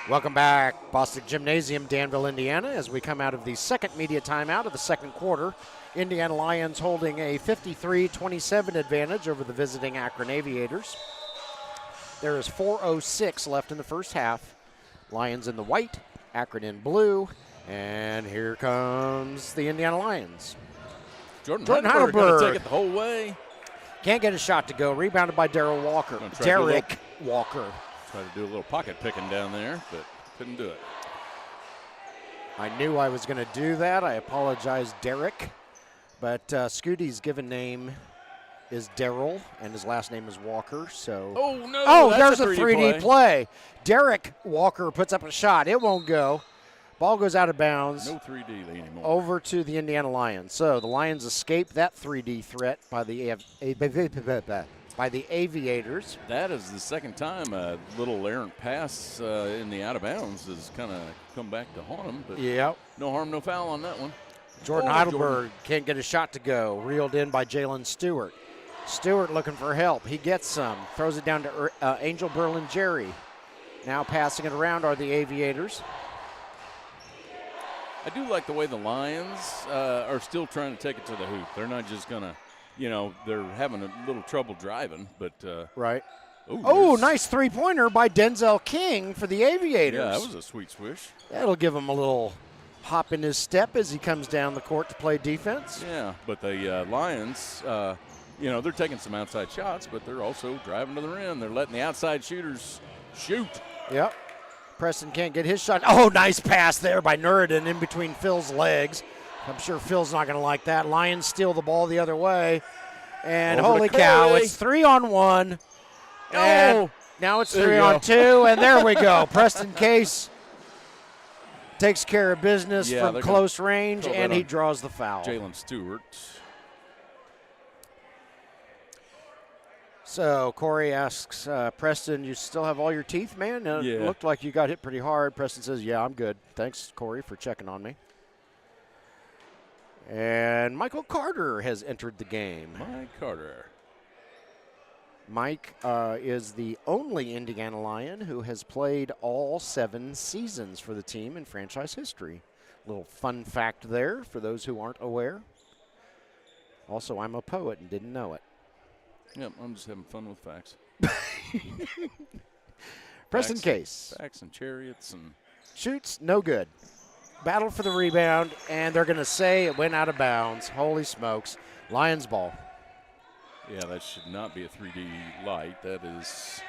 Welcome back, Bostic Gymnasium, Danville, Indiana, as we come out of the second media timeout of the second quarter. Indiana Lions holding a 53-27 advantage over the visiting Akron Aviators. There is 4:06 left in the first half. Lions in the white, Akron in blue, and here comes the Indiana Lions. Jordan Heidelberg going to take it the whole way. Can't get a shot to go. Rebounded by Derek Walker. Tried to do a little pocket picking down there, but couldn't do it. I knew I was going to do that. I apologize, Derek. But Scooty's given name is Darryl, and his last name is Walker. So. Oh, no. There's a 3D play. Derek Walker puts up a shot. It won't go. Ball goes out of bounds. No 3D anymore. Over to the Indiana Lions. So the Lions escape that 3D threat by the Aviators. That is the second time a little errant pass in the out of bounds has kind of come back to haunt him. But no harm, no foul on that one. Jordan Heidelberg can't get a shot to go. Reeled in by Jalen Stewart. Stewart looking for help. He gets some. Throws it down to Angel Berlin-Jerry. Now passing it around are the Aviators. I do like the way the Lions are still trying to take it to the hoop. They're not just going to, they're having a little trouble driving, but. Right. Nice three-pointer by Denzel King for the Aviators. Yeah, that was a sweet swish. That'll give him a little hop in his step as he comes down the court to play defense. Yeah, but the Lions, they're taking some outside shots, but they're also driving to the rim. They're letting the outside shooters shoot. Yep. Preston can't get his shot. Oh, nice pass there by Nuridin in between Phil's legs. I'm sure Phil's not going to like that. Lions steal the ball the other way. And Over holy cow, it's 3-on-1. And now it's 3-on-2, and there we go. Preston Case takes care of business from close range, and he draws the foul. Jalen Stewart. So Corey asks, Preston, you still have all your teeth, man? It looked like you got hit pretty hard. Preston says, yeah, I'm good. Thanks, Corey, for checking on me. And Michael Carter has entered the game. Mike Carter. Mike is the only Indiana Lion who has played all 7 seasons for the team in franchise history. Little fun fact there for those who aren't aware. Also, I'm a poet and didn't know it. Yep, I'm just having fun with facts. Preston Case. Facts and chariots and shoots, no good. Battle for the rebound, and they're going to say it went out of bounds. Holy smokes. Lions ball. Yeah, that should not be a 3D light. That is.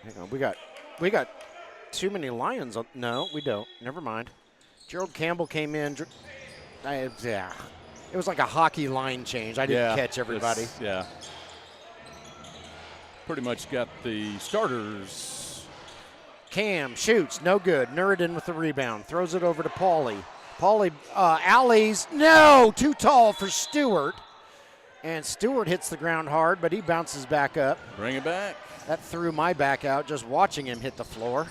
Hang on, we got too many Lions. No, we don't. Never mind. Gerald Campbell came in. Yeah. It was like a hockey line change. I didn't catch everybody. Yeah. Pretty much got the starters. Cam shoots, no good. Nuridin with the rebound. Throws it over to Pauly. Pauly alleys. No, too tall for Stewart. And Stewart hits the ground hard, but he bounces back up. Bring it back. That threw my back out just watching him hit the floor.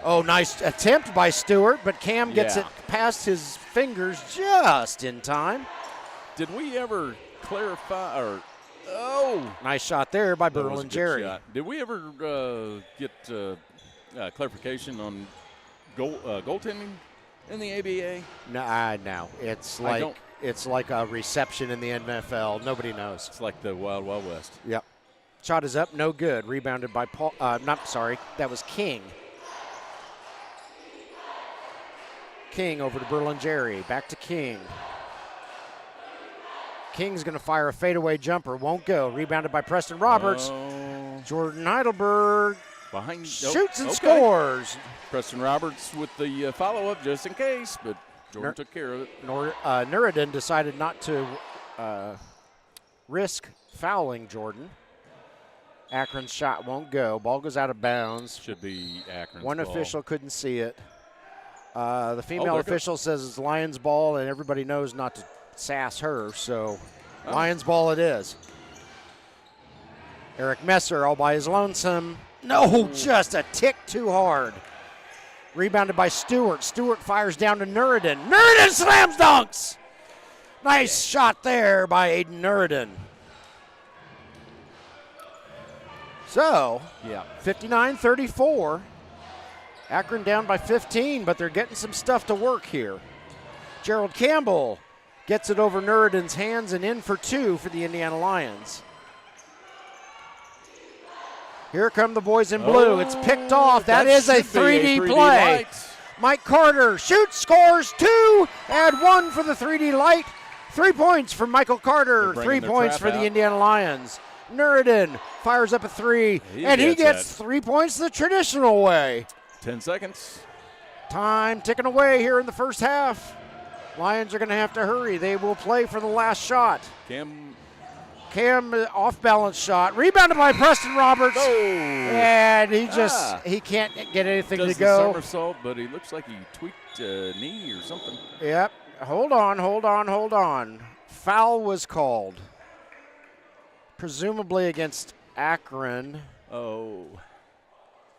Oh, nice attempt by Stewart, but Cam gets it past his fingers just in time. Did we ever clarify or nice shot there by Burl and Jerry. Did we ever get clarification on goaltending in the ABA? No. It's like a reception in the NFL. Nobody knows. It's like the Wild Wild West. Yep. Shot is up, no good. Rebounded by Paul. That was King. King over to Berlin Jerry. Back to King. King's going to fire a fadeaway jumper. Won't go. Rebounded by Preston Roberts. Jordan Heidelberg behind shoots and scores. Preston Roberts with the follow-up just in case, but Jordan took care of it. Nuridin decided not to risk fouling Jordan. Akron's shot won't go. Ball goes out of bounds. Should be Akron's One ball. official couldn't see it. The female official says it's Lions ball, and everybody knows not to sass her, so Lions ball it is. Eric Messer all by his lonesome. No, just a tick too hard. Rebounded by Stewart. Stewart fires down to Nuridin. Nuridin slams dunks. Nice shot there by Aiden Nuridin. So, 59-34. Akron down by 15, but they're getting some stuff to work here. Gerald Campbell gets it over Nuridin's hands and in for 2 for the Indiana Lions. Here come the boys in blue. It's picked off. That is a 3D play. Light. Mike Carter shoots, scores 2, add 1 for the 3D light. 3 points for Michael Carter. 3 points for the Indiana Lions. Nuridin fires up a 3, and he gets 3 points the traditional way. 10 seconds. Time ticking away here in the first half. Lions are going to have to hurry. They will play for the last shot. Cam off-balance shot. Rebounded by Preston Roberts. And he can't get anything to go. The somersault, but he looks like he tweaked a knee or something. Yep. Hold on. Foul was called. Presumably against Akron.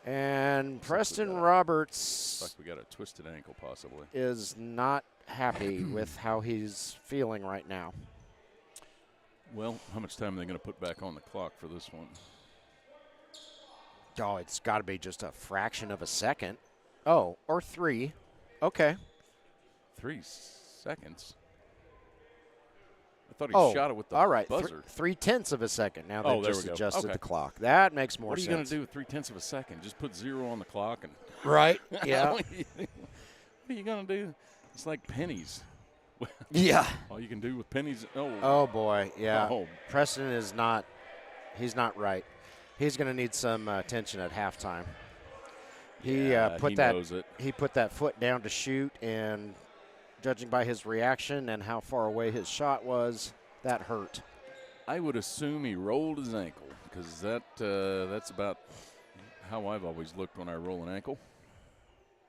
And Preston Roberts like we got a twisted ankle possibly. Is not happy with how he's feeling right now. Well, how much time are they going to put back on the clock for this one? Oh, it's got to be just a fraction of a second. Oh, or 3. Okay. 3 seconds? I thought he shot it with the buzzer. 3/10 of a second. Now they just adjusted the clock. That makes more sense. What are you going to do with 3/10 of a second? Just put 0 on the clock and. Right. Yeah. What are you going to do? It's like pennies. Yeah. All you can do with pennies. Oh boy. Yeah. Preston is not. He's not right. He's going to need some attention at halftime. He put that foot down to shoot, and judging by his reaction and how far away his shot was, that hurt. I would assume he rolled his ankle because that's about how I've always looked when I roll an ankle.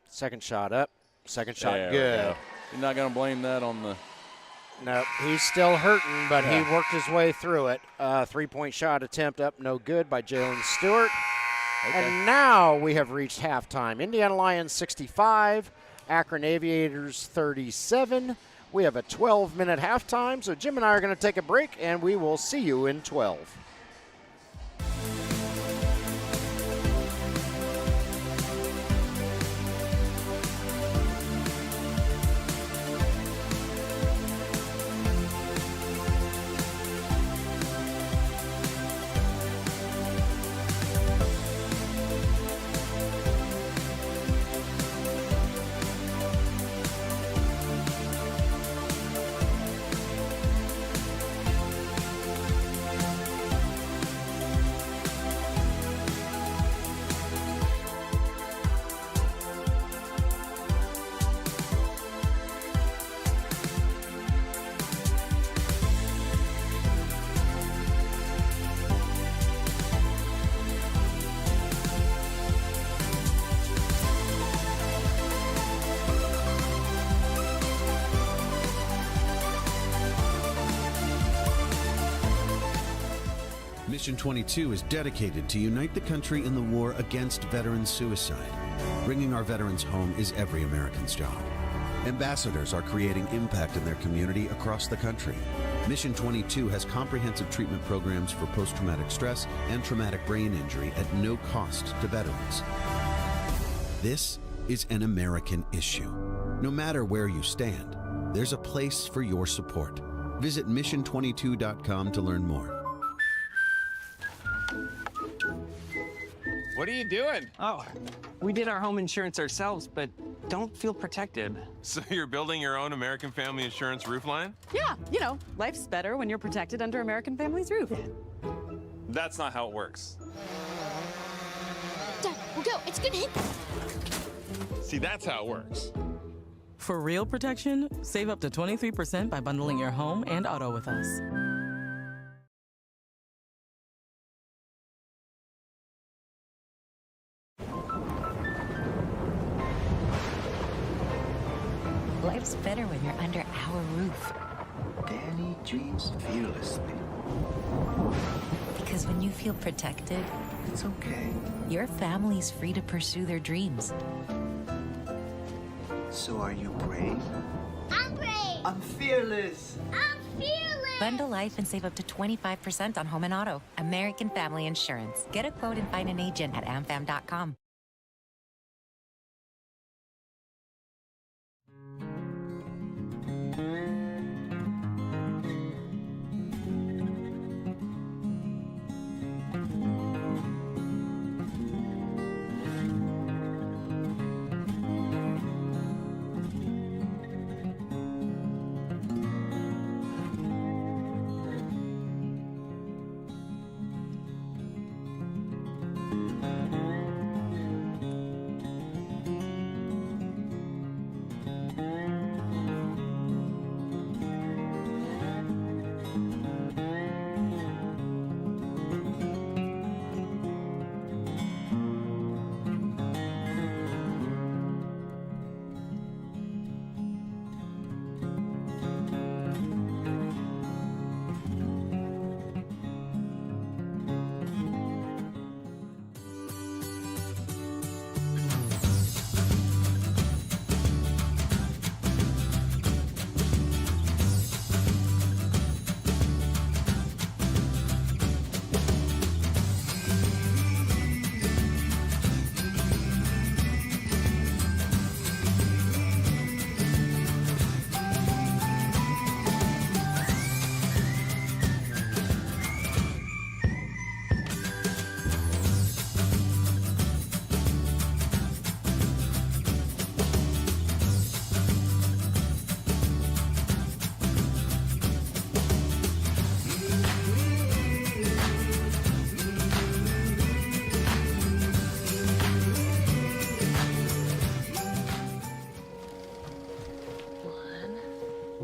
Second shot up. Second shot there good. You're not going to blame that on the... Nope, he's still hurting, but he worked his way through it. Three-point shot attempt up, no good by Jalen Stewart. Okay. And now we have reached halftime. Indiana Lyons 65, Akron Aviators 37. We have a 12-minute halftime, so Jim and I are going to take a break, and we will see you in 12. Mission 22 is dedicated to unite the country in the war against veteran suicide. Bringing our veterans home is every American's job. Ambassadors are creating impact in their community across the country. Mission 22 has comprehensive treatment programs for post-traumatic stress and traumatic brain injury at no cost to veterans. This is an American issue. No matter where you stand, there's a place for your support. Visit mission22.com to learn more. What are you doing? Oh, we did our home insurance ourselves, but don't feel protected. So you're building your own American Family Insurance roof line? Yeah, you know, life's better when you're protected under American Family's roof. That's not how it works. Dad, we'll go. It's gonna hit. See, that's how it works. For real protection, save up to 23% by bundling your home and auto with us. Life's better when you're under our roof. Danny dreams fearlessly. Because when you feel protected, It's okay. your family's free to pursue their dreams. So are you brave? I'm brave. I'm fearless. I'm fearless. Bundle life and save up to 25% on home and auto. American Family Insurance. Get a quote and find an agent at amfam.com.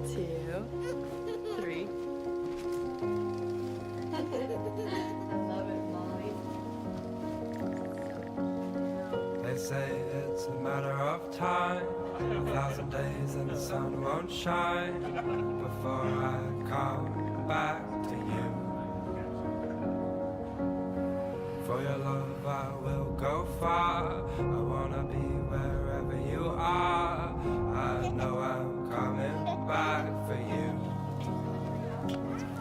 2, 3. I love it, Molly. They say it's a matter of time. 1,000 days and the sun won't shine before I come back to you. For your love I will go far. I wanna be wherever you are. I know I'm coming back for you.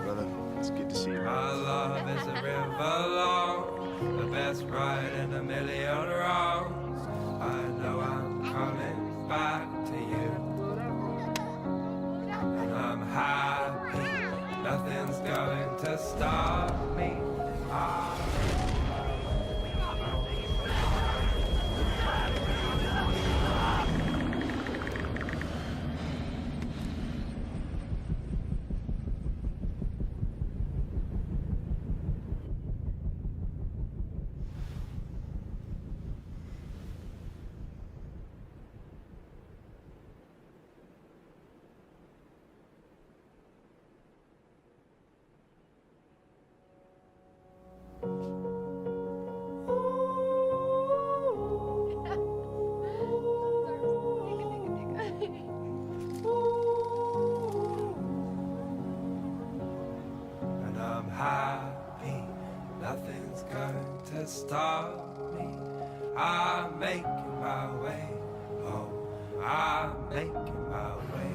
Brother, it's good to see you. Our love is a river long, the best ride in a million wrongs. I know I'm coming back to you. And I'm happy, nothing's going to stop me. And I'm happy, nothing's going to stop me. I'm making my way home. I'm making my way.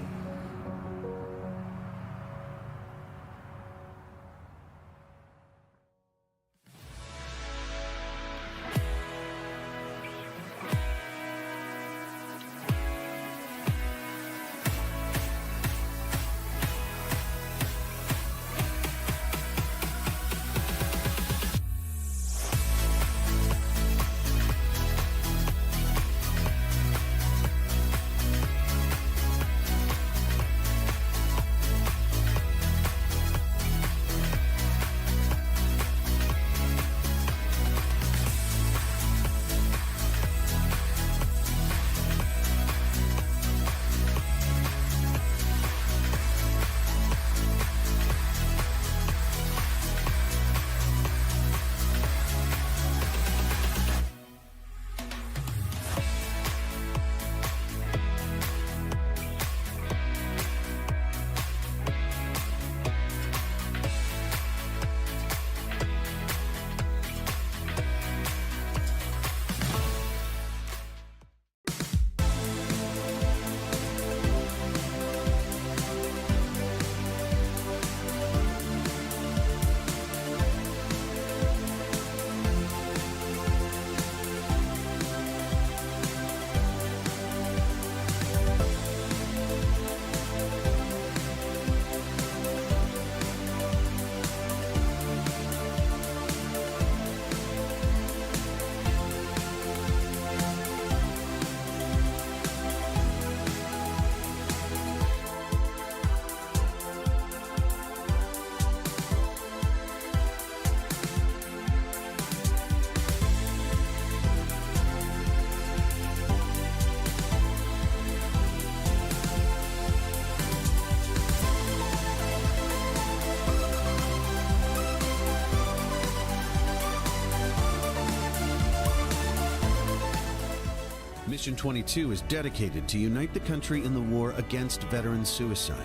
Mission 22 is dedicated to unite the country in the war against veteran suicide.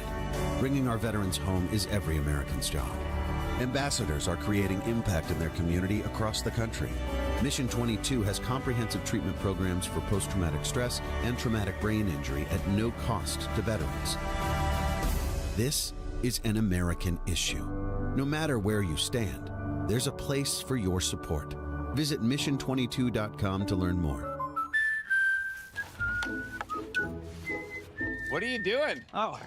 Bringing our veterans home is every American's job. Ambassadors are creating impact in their community across the country. Mission 22 has comprehensive treatment programs for post-traumatic stress and traumatic brain injury at no cost to veterans. This is an American issue. No matter where you stand, there's a place for your support. Visit mission22.com to learn more. What are you doing? Oh,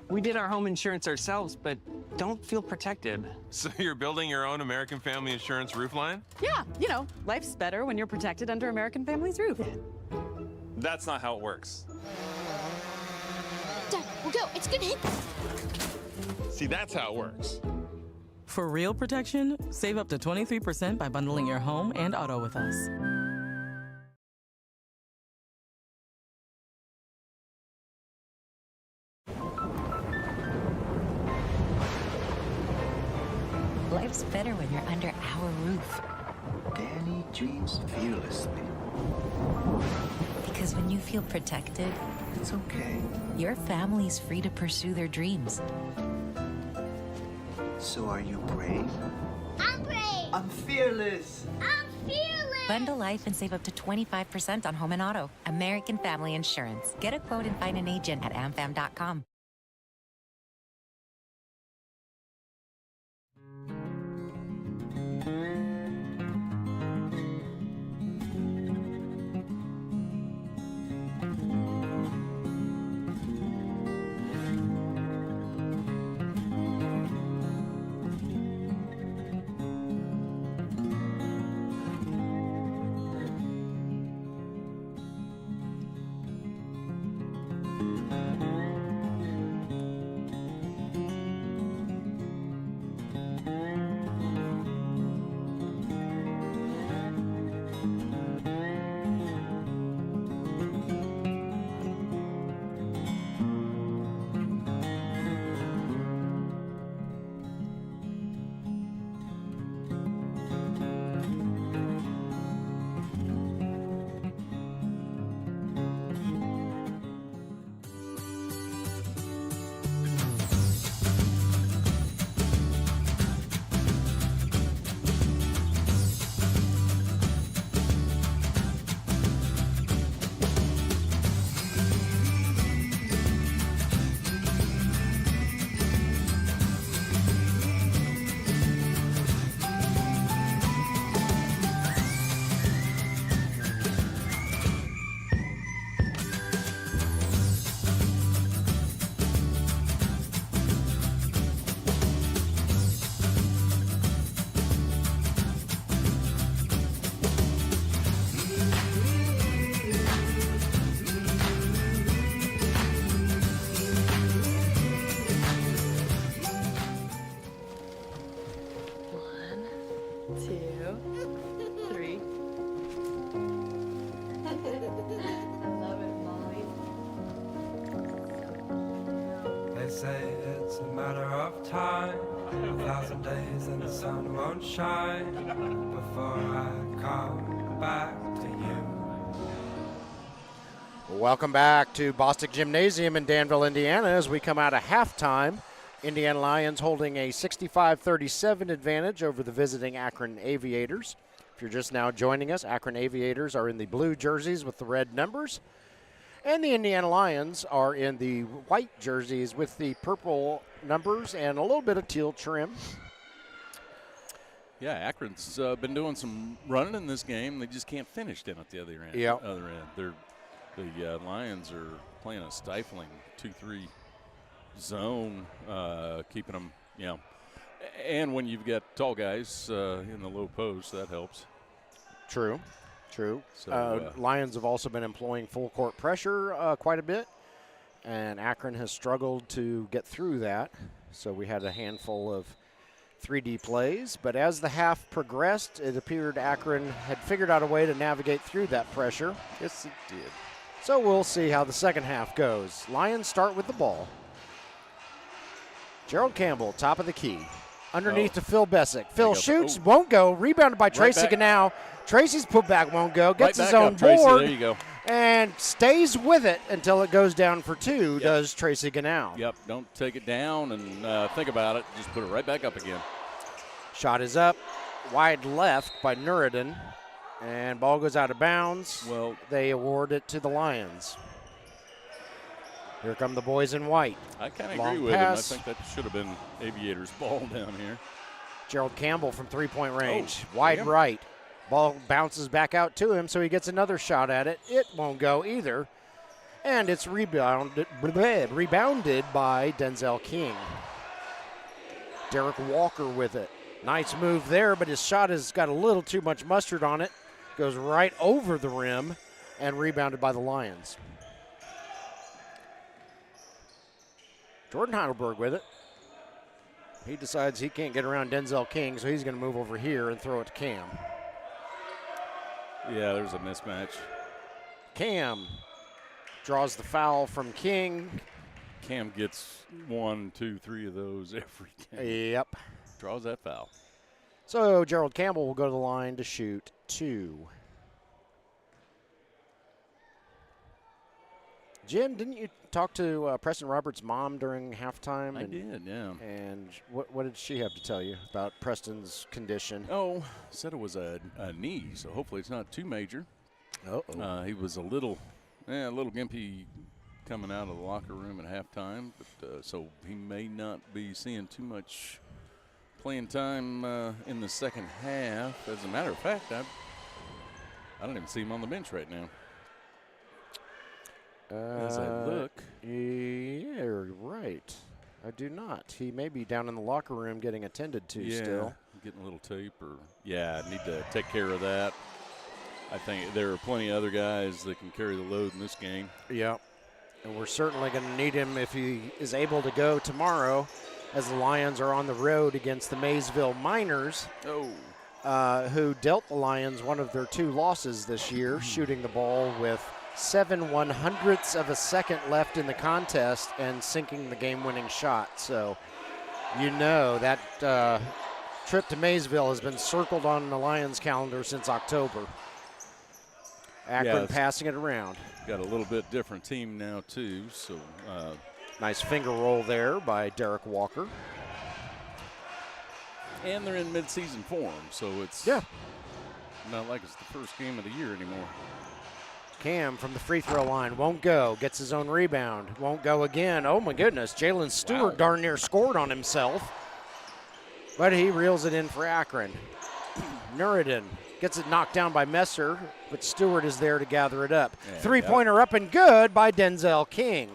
we did our home insurance ourselves, but don't feel protected. So you're building your own American Family Insurance roof line? Yeah, you know, life's better when you're protected under American Family's roof. That's not how it works. Dad, we'll go. It's gonna hit. See, that's how it works. For real protection, save up to 23% by bundling your home and auto with us. Life's better when you're under our roof. Danny dreams fearlessly. Because when you feel protected, It's okay. your family's free to pursue their dreams. So are you brave? I'm brave. I'm fearless. I'm fearless. Bundle life and save up to 25% on home and auto. American Family Insurance. Get a quote and find an agent at amfam.com. They say it's a matter of time, 1,000 days and the sun won't shine before I come back to you. Welcome back to Bostic Gymnasium in Danville, Indiana, as we come out of halftime. Indiana Lyons holding a 65-37 advantage over the visiting Akron Aviators. If you're just now joining us, Akron Aviators are in the blue jerseys with the red numbers, and the Indiana Lyons are in the white jerseys with the purple numbers and a little bit of teal trim. Yeah, Akron's been doing some running in this game. They just can't finish down at the other end. Yep. Other end. The Lions are playing a stifling 2-3 zone, keeping them, and when you've got tall guys in the low post, that helps. True. So, Lions have also been employing full court pressure quite a bit, and Akron has struggled to get through that. So we had a handful of 3D plays, but as the half progressed, it appeared Akron had figured out a way to navigate through that pressure. Yes, it did. So we'll see how the second half goes. Lions start with the ball. Gerald Campbell, top of the key. Underneath to Phil Bessick. Phil shoots, won't go. Rebounded by Tracy Ganau. Tracy's putback won't go. Gets his own board. There you go. And stays with it until it goes down for two, does Tracy Ganau. Yep, don't take it down and think about it. Just put it right back up again. Shot is up. Wide left by Nuruddin. And ball goes out of bounds. Well, they award it to the Lions. Here come the boys in white. I kind of agree with him. I think that should have been Aviators' ball down here. Gerald Campbell from three-point range. Wide right. Ball bounces back out to him, so he gets another shot at it. It won't go either. And it's rebounded by Denzel King. Derek Walker with it. Nice move there, but his shot has got a little too much mustard on it. Goes right over the rim and rebounded by the Lions. Jordan Heidelberg with it. He decides he can't get around Denzel King, so he's going to move over here and throw it to Cam. Yeah, there's a mismatch. Cam draws the foul from King. Cam gets 1, 2, 3 of those every game. Yep. Draws that foul. So Gerald Campbell will go to the line to shoot 2. Jim, didn't you talk to Preston Roberts' mom during halftime? I did, yeah. And what did she have to tell you about Preston's condition? Oh, said it was a knee, so hopefully it's not too major. Uh-oh. He was a little gimpy coming out of the locker room at halftime, but so he may not be seeing too much playing time in the second half. As a matter of fact, I don't even see him on the bench right now. As I look. Yeah, right. I do not. He may be down in the locker room getting attended to still. Getting a little tape I need to take care of that. I think there are plenty of other guys that can carry the load in this game. Yeah. And we're certainly going to need him if he is able to go tomorrow, as the Lions are on the road against the Maysville Miners, who dealt the Lions one of their 2 losses this year, shooting the ball with 7/100ths of a second left in the contest and sinking the game-winning shot. So you know that trip to Maysville has been circled on the Lions calendar since October. Akron passing it around. Got a little bit different team now too, so nice finger roll there by Derek Walker. And they're in midseason form, so it's not like it's the first game of the year anymore. Cam from the free throw line won't go, gets his own rebound, won't go again. Oh my goodness, Jalen Stewart darn near scored on himself, but he reels it in for Akron. Nuruddin gets it knocked down by Messer, but Stewart is there to gather it up. Yeah, 3-pointer up and good by Denzel King.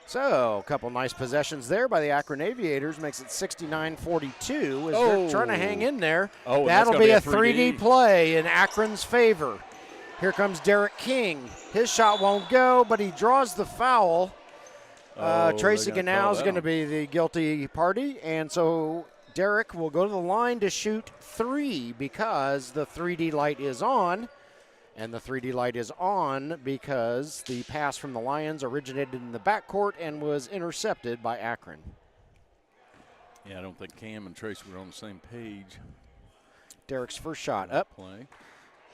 So, a couple nice possessions there by the Akron Aviators. Makes it 69-42 as they're trying to hang in there. That'll be a 3D play in Akron's favor. Here comes Derek King. His shot won't go, but he draws the foul. Tracy Ganal is going to be the guilty party, and so Derek will go to the line to shoot 3 because the 3D light is on. And the 3D light is on because the pass from the Lions originated in the backcourt and was intercepted by Akron. Yeah, I don't think Cam and Tracy were on the same page. Derek's first shot up. Play.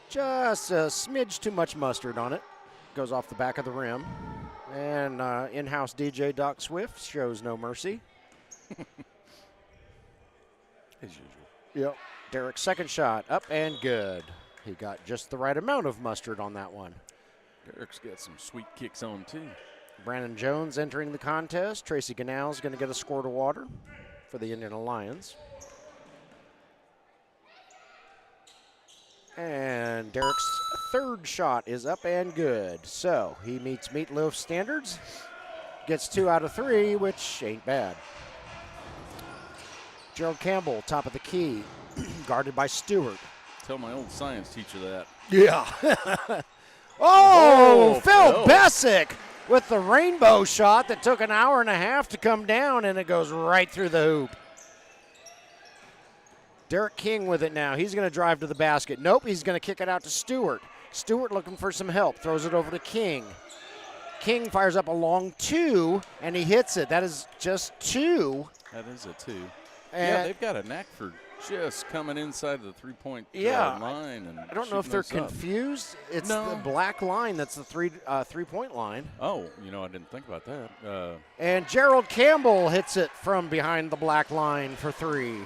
Just a smidge too much mustard on it. Goes off the back of the rim. And in-house DJ Doc Swift shows no mercy. As usual. Yep. Derek's second shot up and good. He got just the right amount of mustard on that one. Derek's got some sweet kicks on, too. Brandon Jones entering the contest. Tracy Ganal is going to get a squirt of water for the Indiana Lions. And Derek's third shot is up and good. So he meets Meatloaf standards. Gets 2 out of 3, which ain't bad. Gerald Campbell, top of the key, guarded by Stewart. Tell my old science teacher that. Yeah. Phil Bessick with the rainbow shot that took an hour and a half to come down, and it goes right through the hoop. Derek King with it now. He's going to drive to the basket. Nope, he's going to kick it out to Stewart. Stewart looking for some help. Throws it over to King. King fires up a long 2, and he hits it. That is just 2. That is a 2. And they've got a knack for just coming inside the three-point line. And I don't know if they're confused. It's the black line that's the three-point line. Oh, I didn't think about that. And Gerald Campbell hits it from behind the black line for 3.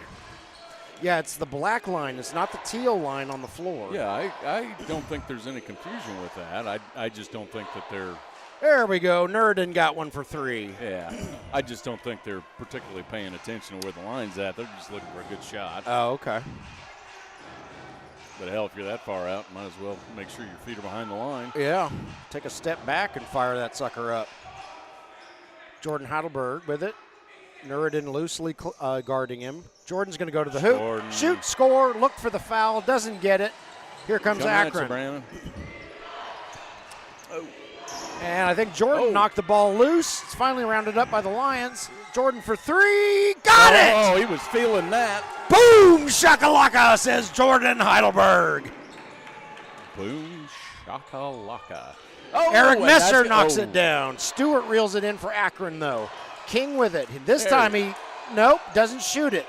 Yeah, it's the black line. It's not the teal line on the floor. Yeah, I don't think there's any confusion with that. I just don't think that they're – there we go. Nurdin got one for 3. Yeah, I just don't think they're particularly paying attention to where the line's at. They're just looking for a good shot. Oh, okay. But hell, if you're that far out, might as well make sure your feet are behind the line. Yeah, take a step back and fire that sucker up. Jordan Heidelberg with it. Nurdin loosely guarding him. Jordan's going to go to the hoop. Shoot, score, look for the foul, doesn't get it. Here comes Akron. And I think Jordan knocked the ball loose. It's finally rounded up by the Lions. Jordan for 3. Got it! Oh, he was feeling that. Boom, shakalaka, says Jordan Heidelberg. Boom, shakalaka. Eric Messer knocks it down. Stewart reels it in for Akron, though. King with it. This time he, doesn't shoot it.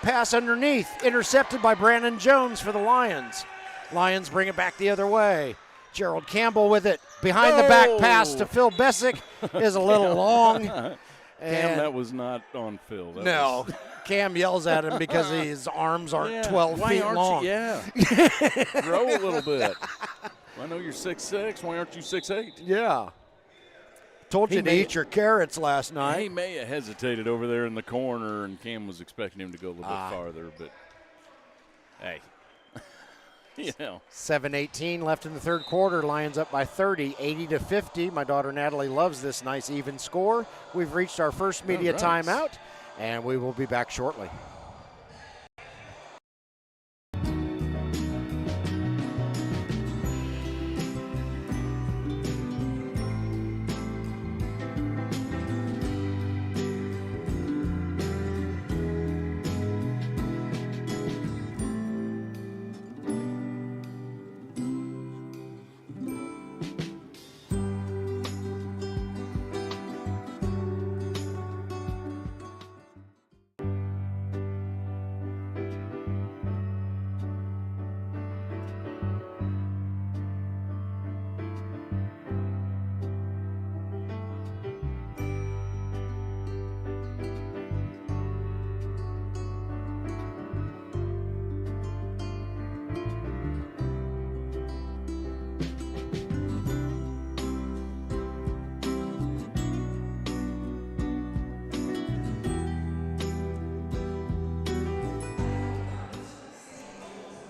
Pass underneath, intercepted by Brandon Jones for the Lions. Lions bring it back the other way. Gerald Campbell with it. Behind the back pass to Phil Bessick is a little long. Cam, And that was not on Phil. Cam yells at him because his arms aren't 12 feet long. Grow a little bit. I know you're 6'6". Why aren't you 6'8"? Yeah. Told you to eat your carrots last night. He may have hesitated over there in the corner, and Cam was expecting him to go a little bit farther, but hey. 7:18 left in the third quarter. Lions up by 30, 80-50. My daughter Natalie loves this nice even score. We've reached our first media timeout, and we will be back shortly.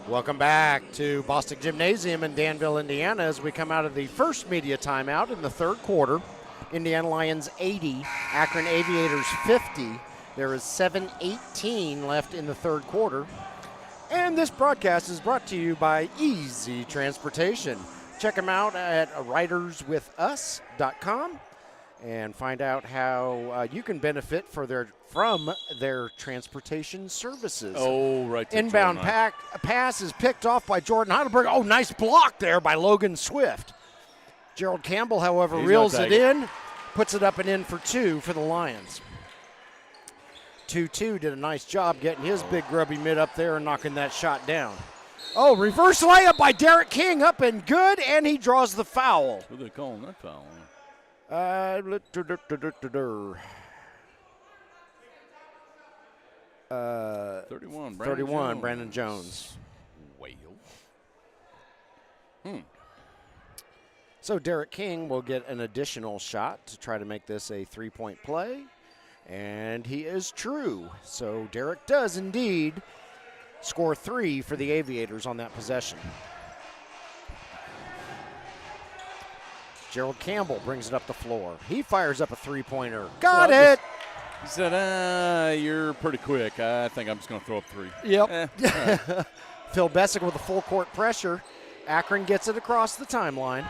Welcome back to Bostic Gymnasium in Danville, Indiana, as we come out of the first media timeout in the third quarter. Indiana Lyons 80, Akron Aviators 50. There is 7:18 left in the third quarter. And this broadcast is brought to you by Easy Transportation. Check them out at riderswithus.com and find out how you can benefit from their transportation services. Oh, right. Inbound pass is picked off by Jordan Heidelberg. Oh, nice block there by Logan Swift. Gerald Campbell, however, reels it in, puts it up and in for two for the Lions. 2-2 did a nice job getting his big grubby mid up there and knocking that shot down. Oh, reverse layup by Derek King, up and good, and he draws the foul. What are they calling that foul? 31, Brandon Jones. So Derek King will get an additional shot to try to make this a three-point play, and he is true. So Derek does indeed score 3 for the Aviators on that possession. Gerald Campbell brings it up the floor. He fires up a three-pointer. Got it! He said, you're pretty quick. I think I'm just going to throw up 3. Yep. Phil Bessick with a full court pressure. Akron gets it across the timeline.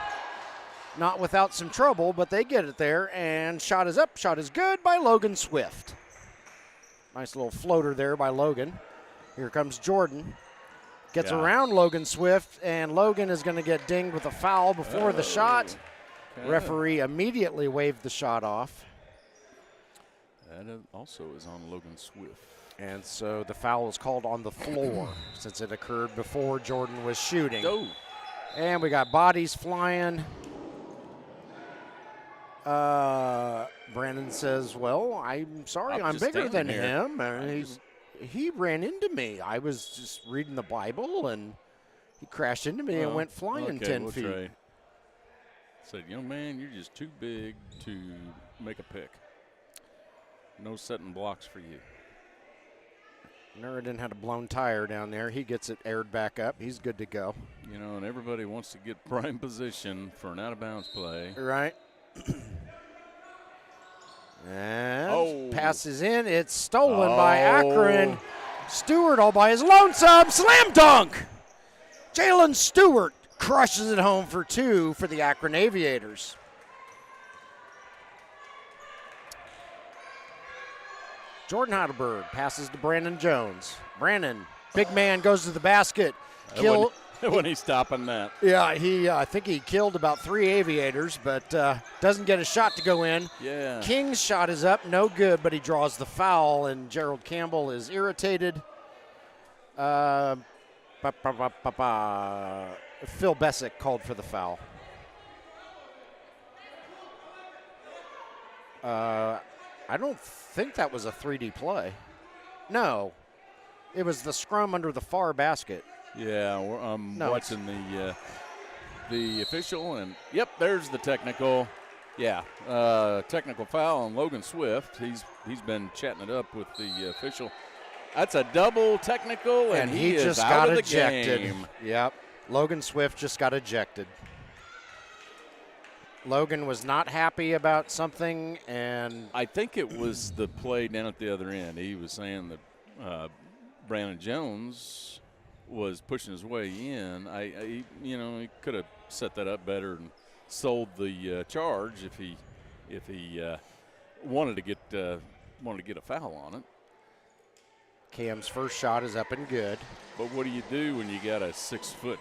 Not without some trouble, but they get it there. And shot is up. Shot is good by Logan Swift. Nice little floater there by Logan. Here comes Jordan. Gets around Logan Swift, and Logan is going to get dinged with a foul before the shot. Okay. Referee immediately waved the shot off. That also is on Logan Swift. And so the foul is called on the floor since it occurred before Jordan was shooting. Go. And we got bodies flying. Brandon says, well, I'm sorry, I'm bigger than him. He ran into me. I was just reading the Bible, and he crashed into me and went flying 10 feet. Right. Said, young man, you're just too big to make a pick. No setting blocks for you. Nureddin had a blown tire down there. He gets it aired back up. He's good to go. You know, and everybody wants to get prime position for an out-of-bounds play. Right. And passes in. It's stolen by Akron. Stewart all by his lonesome. Slam dunk! Jalen Stewart crushes it home for 2 for the Akron Aviators. Jordan Heidelberg passes to Brandon Jones. Brandon, big man, goes to the basket. when he's stopping that. Yeah, I think he killed about 3 Aviators, but doesn't get a shot to go in. Yeah. King's shot is up, no good, but he draws the foul, and Gerald Campbell is irritated. Phil Bessick called for the foul. I don't think that was a 3D play. No, it was the scrum under the far basket. Yeah, I'm watching the official, and yep, there's the technical. Yeah, technical foul on Logan Swift. He's been chatting it up with the official. That's a double technical, and he is just out got of the ejected. game. Yep, Logan Swift just got ejected. Logan was not happy about something, and I think it was the play down at the other end. He was saying that Brandon Jones was pushing his way in. He could have set that up better and sold the charge if he wanted to get a foul on it. Cam's first shot is up and good. But what do you do when you got a 6'9",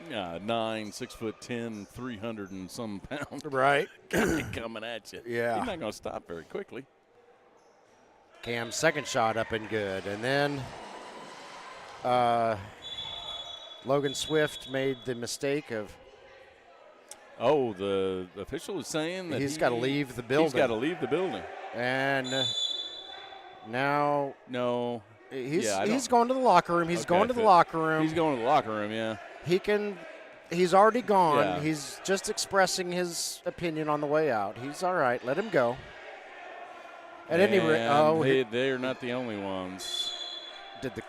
6'10", 300 and some pound right guy coming at you? Yeah, he's not going to stop very quickly. Cam's second shot up and good, and then Logan Swift made the mistake of. Oh, the official is saying that he's got to leave the building. He's got to leave the building. And now, no, he's going to the locker room. He's going to the locker room. He's going to the locker room. Yeah, He's already gone. Yeah. He's just expressing his opinion on the way out. He's all right. Let him go. At any rate, they're not the only ones. Did the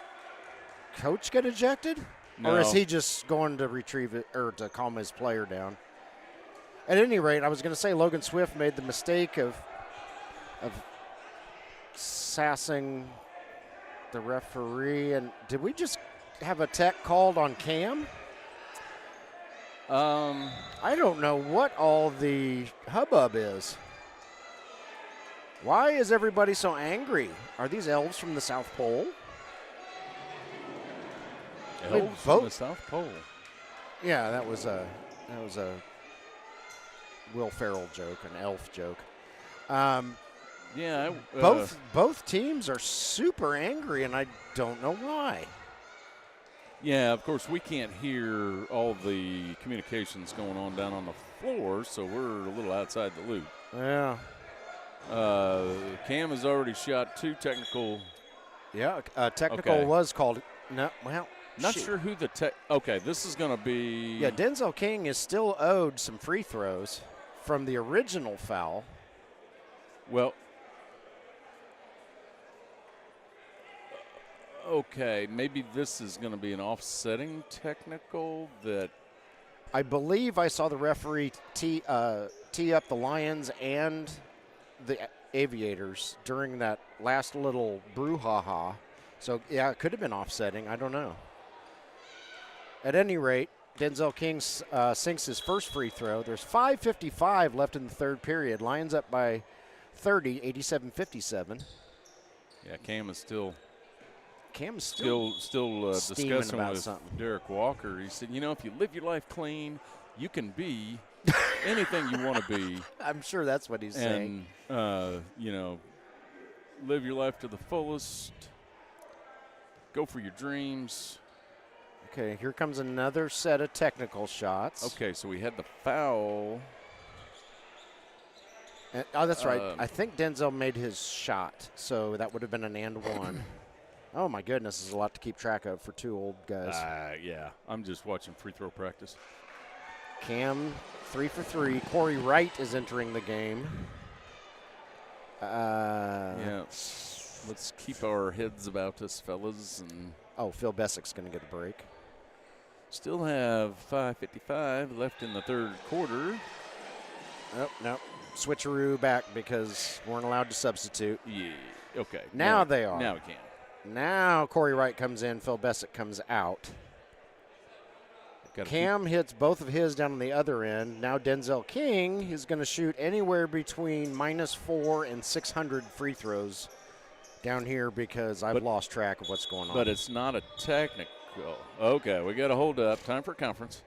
coach get ejected? No. Or is he just going to retrieve it or to calm his player down? At any rate, I was going to say Logan Swift made the mistake of sassing the referee. And did we just have a tech called on Cam? I don't know what all the hubbub is. Why is everybody so angry? Are these elves from the South Pole? Elves from the South Pole. Yeah, that was a Will Ferrell joke, an elf joke. Both teams are super angry, and I don't know why. Yeah, of course, we can't hear all the communications going on down on the floor, so we're a little outside the loop. Yeah. Cam has already shot 2 technical. Yeah, technical was called. No, well, not sure who the Okay, this is going to be. Yeah, Denzel King is still owed some free throws from the original foul. Well, okay, maybe this is going to be an offsetting technical that. I believe I saw the referee tee up the Lions and the Aviators during that last little brouhaha. So, yeah, it could have been offsetting. I don't know. At any rate, Denzel King sinks his first free throw. There's 5:55 left in the third period. Lions up by 30, 87-57. Yeah, Cam is still still discussing with something. Derek Walker. He said, if you live your life clean, you can be anything you want to be. I'm sure that's what he's saying. And, live your life to the fullest. Go for your dreams. Okay, here comes another set of technical shots. Okay, so we had the foul. That's right. I think Denzel made his shot, so that would have been an and one. Oh, my goodness, this is a lot to keep track of for 2 old guys. Yeah, I'm just watching free throw practice. Cam, 3 for 3. Corey Wright is entering the game. Yeah, let's keep our heads about us, fellas. And Phil Bessick's going to get a break. Still have 5:55 left in the third quarter. No. Switcheroo back because we weren't allowed to substitute. Yeah, okay. Now they are. Now we can. Now Corey Wright comes in, Phil Bessick comes out. Cam hits both of his down on the other end. Now Denzel King is going to shoot anywhere between -4 and 600 free throws down here because I've lost track of what's going on. But it's not a technical. call. Okay, we got to hold up. Time for conference.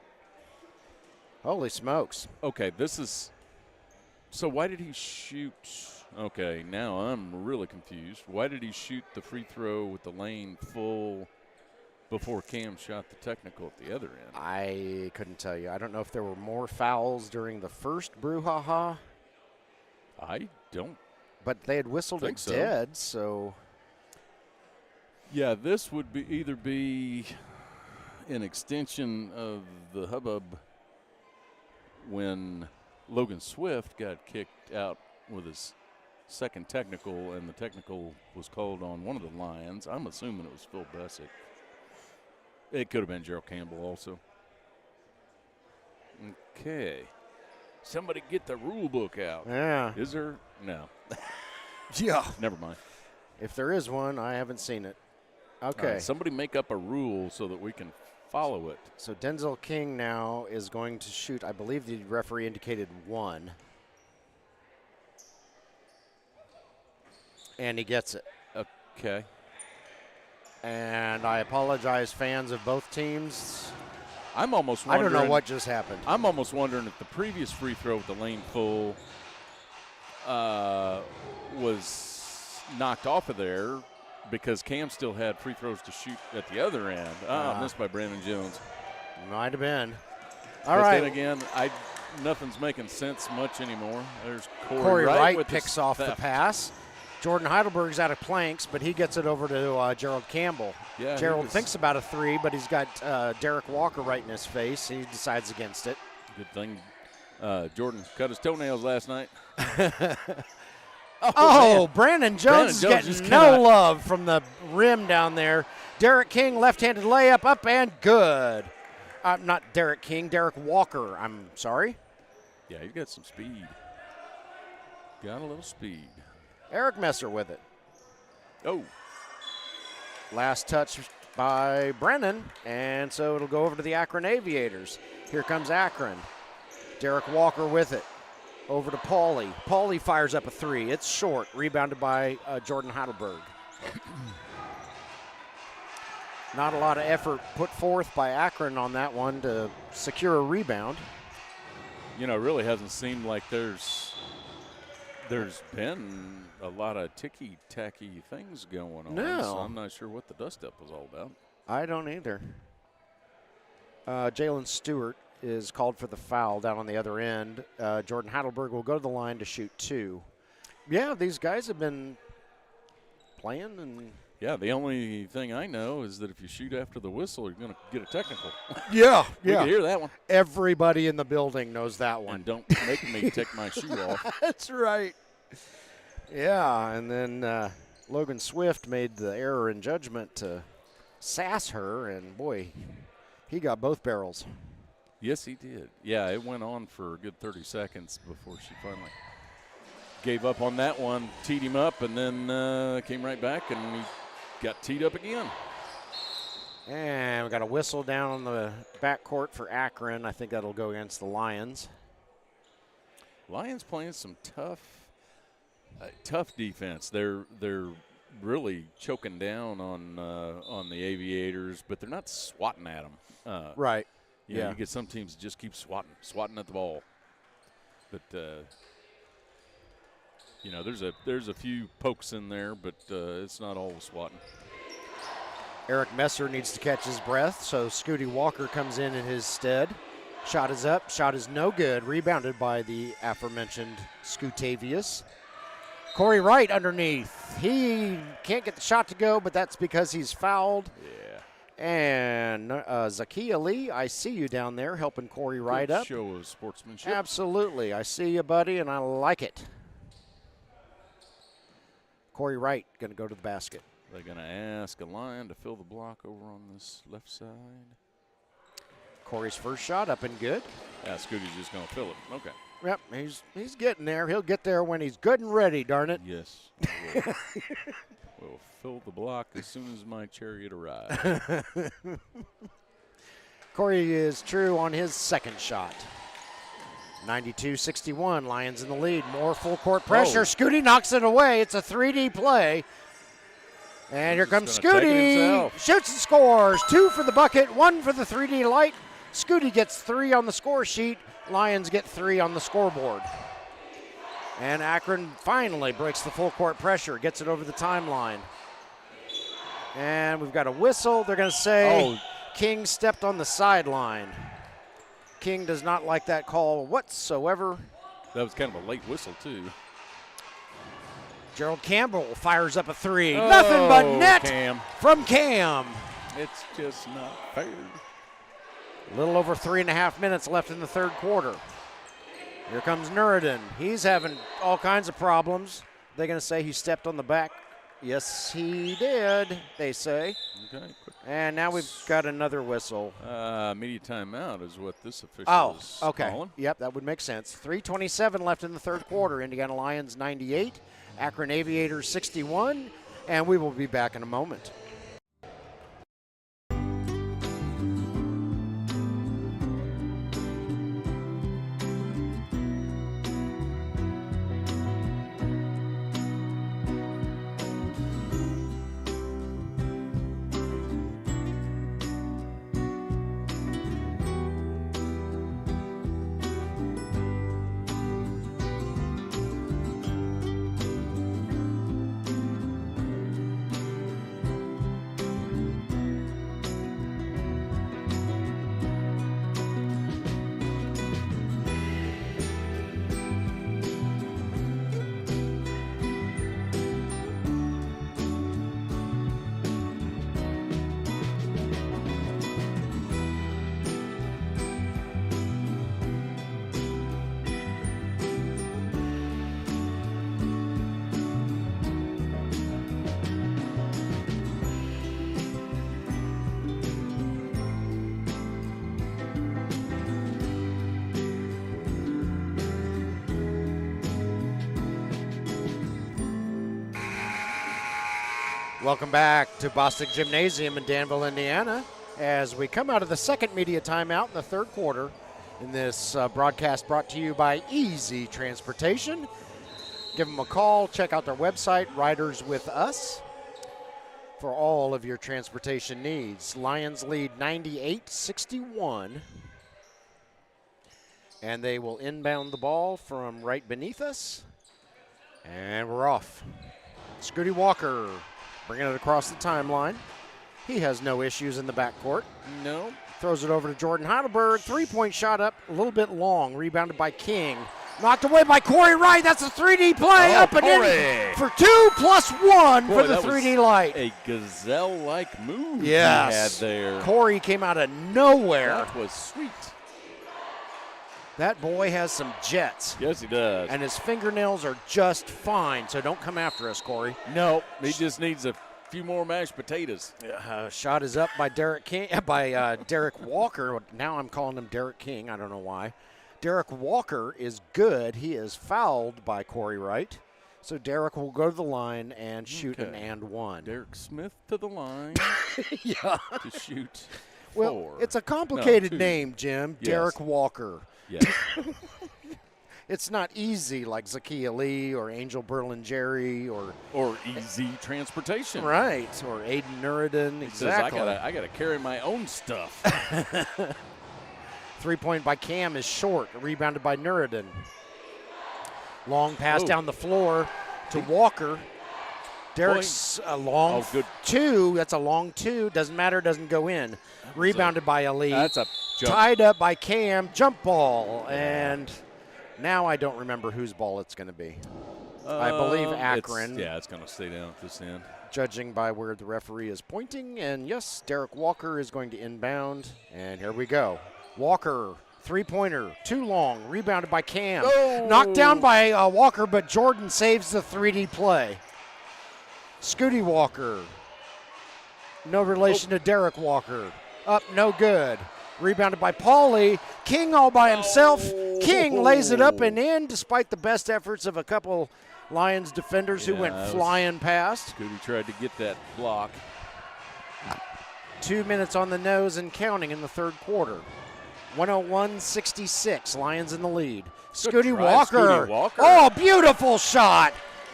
Holy smokes. Okay, this is – so why did he shoot – okay, now I'm really confused. Why did he shoot the free throw with the lane full before Cam shot the technical at the other end? I couldn't tell you. I don't know if there were more fouls during the first brouhaha. I don't But they had whistled it dead, so. Yeah, this would be either be an extension of the hubbub when Logan Swift got kicked out with his second technical, and the technical was called on one of the Lions. I'm assuming it was Phil Bessick. It could have been Gerald Campbell also. Okay. Somebody get the rule book out. Yeah. Is there? No. Yeah. Never mind. If there is one, I haven't seen it. Okay. Somebody make up a rule so that we can follow it. So Denzel King now is going to shoot. I believe the referee indicated 1. And he gets it. Okay. And I apologize, fans of both teams. I'm almost wondering. I don't know what just happened. I'm almost wondering if the previous free throw with the lane full was knocked off of there because Cam still had free throws to shoot at the other end. Missed by Brandon Jones. Might have been. All right. Then again, nothing's making sense much anymore. There's Corey Wright with picks off the pass. Jordan Heidelberg's out of planks, but he gets it over to Gerald Campbell. Yeah, Gerald thinks about a 3, but he's got Derek Walker right in his face. He decides against it. Good thing Jordan cut his toenails last night. Brandon Jones is getting no love from the rim down there. Derek King, left-handed layup, up and good. Not Derek King, Derek Walker, I'm sorry. Yeah, he's got some speed. Got a little speed. Eric Messer with it. Oh. Last touch by Brennan, and so it'll go over to the Akron Aviators. Here comes Akron. Derek Walker with it. Over to Pauly. Pauly fires up a 3. It's short, rebounded by Jordan Heidelberg. Not a lot of effort put forth by Akron on that one to secure a rebound. You know, it really hasn't seemed like there's been a lot of ticky-tacky things going on. No. So I'm not sure what the dust-up was all about. I don't either. Jalen Stewart is called for the foul down on the other end. Jordan Heidelberg will go to the line to shoot 2. Yeah, these guys have been playing. And yeah, the only thing I know is that if you shoot after the whistle, you're going to get a technical. Yeah, We can hear that one. Everybody in the building knows that one. And don't make me take my shoe off. That's right. Yeah, and then Logan Swift made the error in judgment to sass her, and boy, he got both barrels. Yes, he did. Yeah, it went on for a good 30 seconds before she finally gave up on that one, teed him up, and then came right back, and he got teed up again. And we got a whistle down on the backcourt for Akron. I think that'll go against the Lions. Lions playing some tough defense. They're really choking down on the Aviators, but they're not swatting at them. Right. Yeah, you get some teams that just keep swatting at the ball. But you know, there's a few pokes in there, but it's not all swatting. Eric Messer needs to catch his breath, so Scooty Walker comes in his stead. Shot is up. Shot is no good. Rebounded by the aforementioned Scoutavius. Corey Wright underneath. He can't get the shot to go, but that's because he's fouled. Yeah. And Zakia Lee, I see you down there helping Corey Wright Good up. show of sportsmanship. Absolutely. I see you, buddy, and I like it. Corey Wright going to go to the basket. They're going to ask a Lion to fill the block over on this left side. Corey's first shot up and good. Yeah, Scooty's just going to fill it. Okay. Yep, he's getting there. He'll get there when he's good and ready, darn it. Yes. We'll fill the block as soon as my chariot arrives. Corey is true on his second shot. 92-61, Lions in the lead. More full court pressure. Oh. Scooty knocks it away. It's a 3D play. And here comes just gonna take it Scooty. himself. Shoots and scores. 2 for the bucket, 1 for the 3D light. Scooty gets 3 on the score sheet. Lions get 3 on the scoreboard. And Akron finally breaks the full court pressure, gets it over the timeline. And we've got a whistle. They're going to say King stepped on the sideline. King does not like that call whatsoever. That was kind of a late whistle, too. Gerald Campbell fires up a 3. Nothing but net from Cam. It's just not fair. A little over 3.5 minutes left in the third quarter. Here comes Nuruddin. He's having all kinds of problems. They're going to say he stepped on the back. Yes, he did, they say. Okay. And now we've got another whistle. Media timeout is what this official is calling. Yep, that would make sense. 3:27 left in the third quarter. Indiana Lyons 98, Akron Aviators 61, and we will be back in a moment. Welcome back to Bostic Gymnasium in Danville, Indiana, as we come out of the second media timeout in the third quarter in this broadcast brought to you by Easy Transportation. Give them a call. Check out their website, Riders With Us, for all of your transportation needs. Lions lead 98-61, and they will inbound the ball from right beneath us, and we're off. Scooty Walker bringing it across the timeline. He has no issues in the backcourt. No. Throws it over to Jordan Heidelberg. Three-point shot up, a little bit long. Rebounded by King. Knocked away by Corey Wright. That's a 3D play up and in for 2+1 for the 3D light. A gazelle-like move he had there. Corey came out of nowhere. That was sweet. That boy has some jets. Yes, he does. And his fingernails are just fine, so don't come after us, Corey. No, he just needs a few more mashed potatoes. Shot is up by Derek Walker. Now I'm calling him Derek King. I don't know why. Derek Walker is good. He is fouled by Corey Wright. So Derek will go to the line and shoot an and one. Derek Smith to the line yeah. to shoot well, four. It's a complicated two. name, Jim. Yes. Derek Walker. Yes. It's not easy like Zakiya Lee or Angel Berlingeri or Easy Transportation. Right, or Aiden Nuruddin. Exactly. Says, I gotta carry my own stuff. 3-point by Cam is short, rebounded by Nuruddin. Long pass down the floor to Walker. Derek's a long two. That's a long two. Doesn't matter, doesn't go in. Rebounded by Ali. That's a jump. Tied up by Cam. Jump ball. And now I don't remember whose ball it's going to be. I believe Akron. It's going to stay down at this end. Judging by where the referee is pointing. And yes, Derek Walker is going to inbound. And here we go. Walker, three-pointer, too long. Rebounded by Cam. Oh. Knocked down by Walker, but Jordan saves the 3D play. Scooty Walker. No relation to Derek Walker. Up, no good. Rebounded by Pauly. King all by himself. King lays it up and in despite the best efforts of a couple Lions defenders who went flying past. Scooty tried to get that block. 2 minutes on the nose and counting in the third quarter. 101-66, Lions in the lead. Scooty Walker. Scooty Walker. Oh, beautiful shot.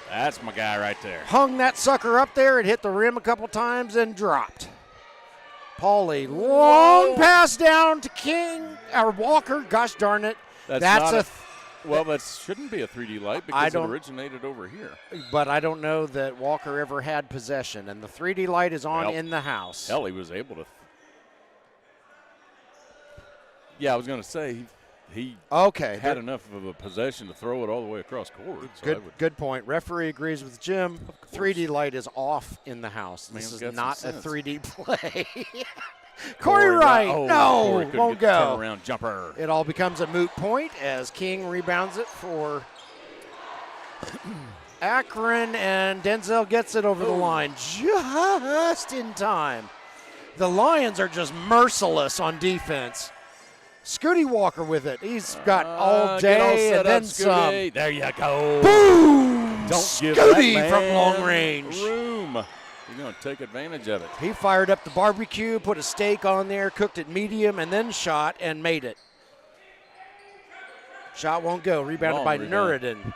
That's my guy right there. Hung that sucker up there. It hit the rim a couple times and dropped. Paulie, long pass down to King, or Walker. Gosh darn it. Well, that shouldn't be a 3D light because it originated over here. But I don't know that Walker ever had possession, and the 3D light is on in the house. Hell, he was able to. Yeah, I was going to say he had enough of a possession to throw it all the way across court. So good point. Referee agrees with Jim. 3D light is off in the house. This is not a 3D play. Corey Wright, no, won't go. Turnaround jumper. It all becomes a moot point as King rebounds it for Akron, and Denzel gets it over the line just in time. The Lions are just merciless on defense. Scooty Walker with it. He's got all day and then some. There you go. Boom! Don't give Scooty that man from long range. Room. He's going to take advantage of it. He fired up the barbecue, put a steak on there, cooked it medium, and then shot and made it. Shot won't go. Rebounded by Nuruddin.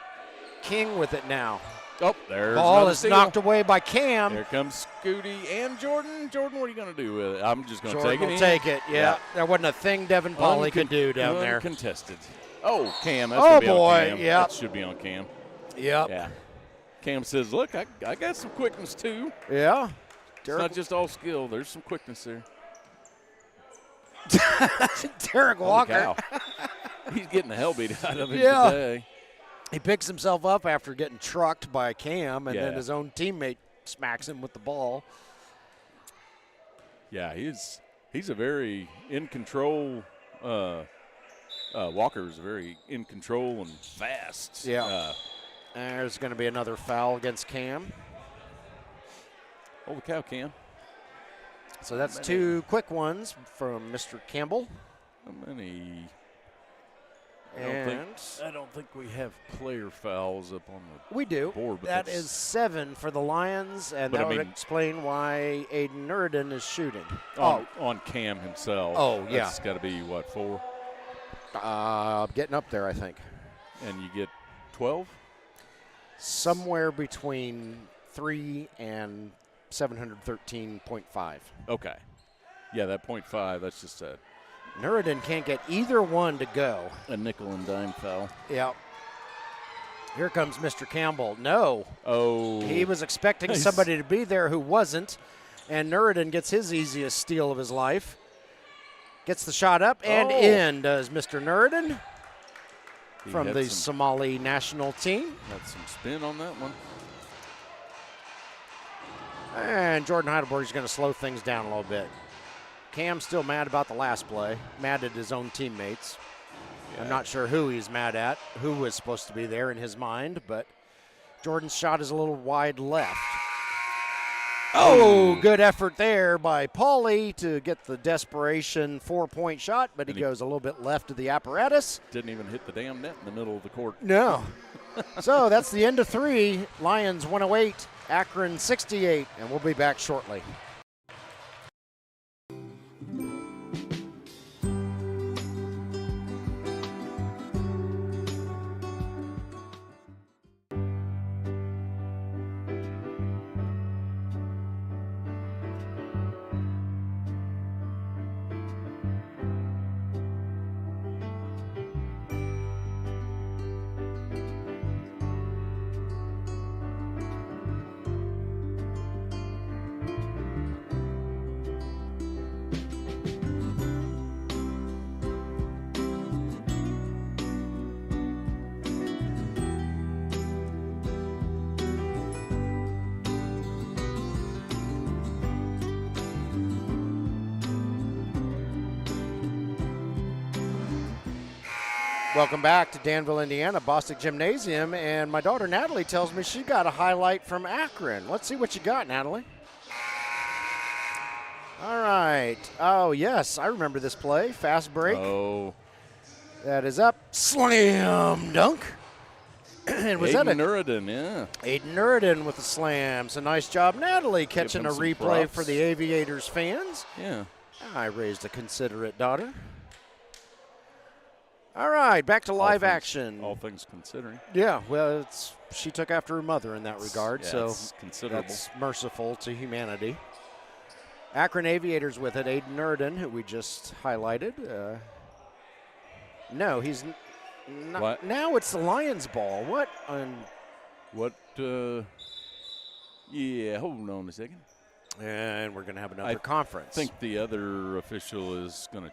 King with it now. Oh, there's ball is steal. knocked away by Cam. Here comes Scooty and Jordan. Jordan, what are you going to do with it? I'm just going to take it. Jordan will take it, yeah. There wasn't a thing Devin Pauly could do down there. Uncontested. Oh, Cam. That's gonna be on Cam. Yeah. That should be on Cam. Yep. Yeah. Cam says, look, I got some quickness too. Yeah. It's not just all skill. There's some quickness there. Derek Walker. He's getting the hell beat out of him today. He picks himself up after getting trucked by Cam, and then his own teammate smacks him with the ball. Yeah, he's a very in control. Walker's very in control and fast. Yeah. There's going to be another foul against Cam. Holy cow, Cam. So that's two quick ones from Mr. Campbell. How many? And I don't think we have player fouls up on the we do. board. But that is 7 for the Lions, and that would explain why Aiden Nuruddin is shooting. On Cam himself. Oh, yeah. That's got to be, what, 4? Getting up there, I think. And you get 12? Somewhere between 3 and 713.5. Okay. Yeah, that 0.5, that's just a Nuruddin can't get either one to go. A nickel and dime foul. Yep. Here comes Mr. Campbell. No. Oh. He was expecting somebody to be there who wasn't, and Nuruddin gets his easiest steal of his life. Gets the shot up and in does Mr. Nuruddin from the Somali national team. Had some spin on that one. And Jordan Heidelberg is going to slow things down a little bit. Cam's still mad about the last play, mad at his own teammates. Yeah. I'm not sure who he's mad at, who was supposed to be there in his mind, but Jordan's shot is a little wide left. Oh, good effort there by Pauly to get the desperation 4-point shot, but he goes a little bit left of the apparatus. Didn't even hit the damn net in the middle of the court. No. So that's the end of 3. Lions 108, Akron 68, and we'll be back shortly. Welcome back to Danville, Indiana, Bostic Gymnasium, and my daughter Natalie tells me she got a highlight from Akron. Let's see what you got, Natalie. All right. Oh, yes, I remember this play. Fast break. Oh. That is up. Slam dunk. And was Aiden that Nuruddin, yeah. Aiden Nuruddin with the slam. So nice job, Natalie, catching a replay props for the Aviators fans. Yeah. I raised a considerate daughter. All right, back to live action. All things considering. Yeah, well, she took after her mother in that regard, so it's considerable. That's merciful to humanity. Akron Aviators with it, Aiden Nurden, who we just highlighted. No, he's not. What? Now it's the Lions ball. What? Yeah, hold on a second. And we're going to have another conference. I think the other official is going to.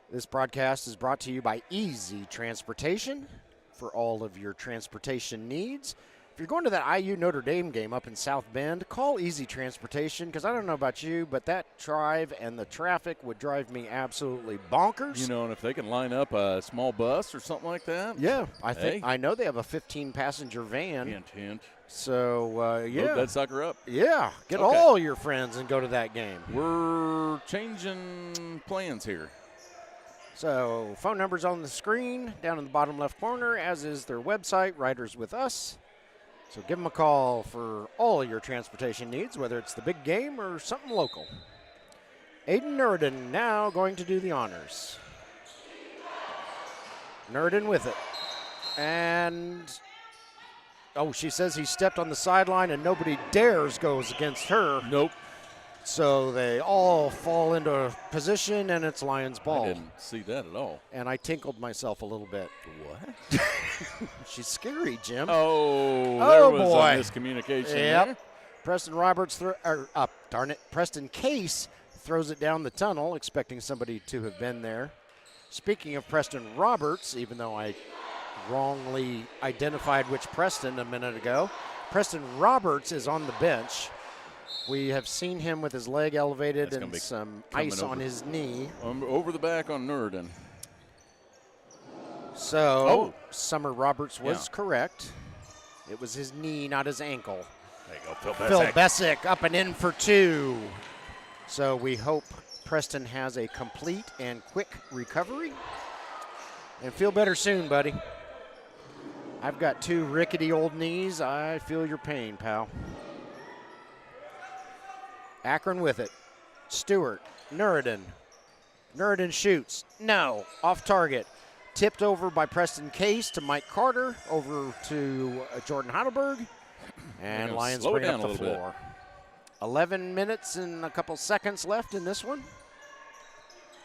This broadcast is brought to you by Easy Transportation for all of your transportation needs. If you're going to that IU Notre Dame game up in South Bend, call Easy Transportation, because I don't know about you, but that drive and the traffic would drive me absolutely bonkers. You know, and if they can line up a small bus or something like that. Yeah, I know they have a 15-passenger van. Hint, hint. So, yeah. Load that sucker up. Yeah, get all your friends and go to that game. We're changing plans here. So, phone number's on the screen down in the bottom left corner, as is their website, Riders With Us. So give them a call for all your transportation needs, whether it's the big game or something local. Aiden Nurden now going to do the honors. Nurden with it. And, she says he stepped on the sideline and nobody dares goes against her. Nope. So they all fall into position, and it's Lions ball. I didn't see that at all. And I tinkled myself a little bit. What? She's scary, Jim. There was boy. a miscommunication there. Preston Preston Case throws it down the tunnel, expecting somebody to have been there. Speaking of Preston Roberts, even though I wrongly identified which Preston a minute ago, Preston Roberts is on the bench. We have seen him with his leg elevated and some ice on his knee. Over the back on Nurden. So, Summer Roberts was correct. It was his knee, not his ankle. There you go, Phil Bessick up and in for 2. So we hope Preston has a complete and quick recovery. And feel better soon, buddy. I've got 2 rickety old knees. I feel your pain, pal. Akron with it. Stewart. Nurden. Nurden shoots. No. Off target. Tipped over by Preston Case to Mike Carter. Over to Jordan Heidelberg. And Lions bring up the floor. 11 minutes and a couple seconds left in this one.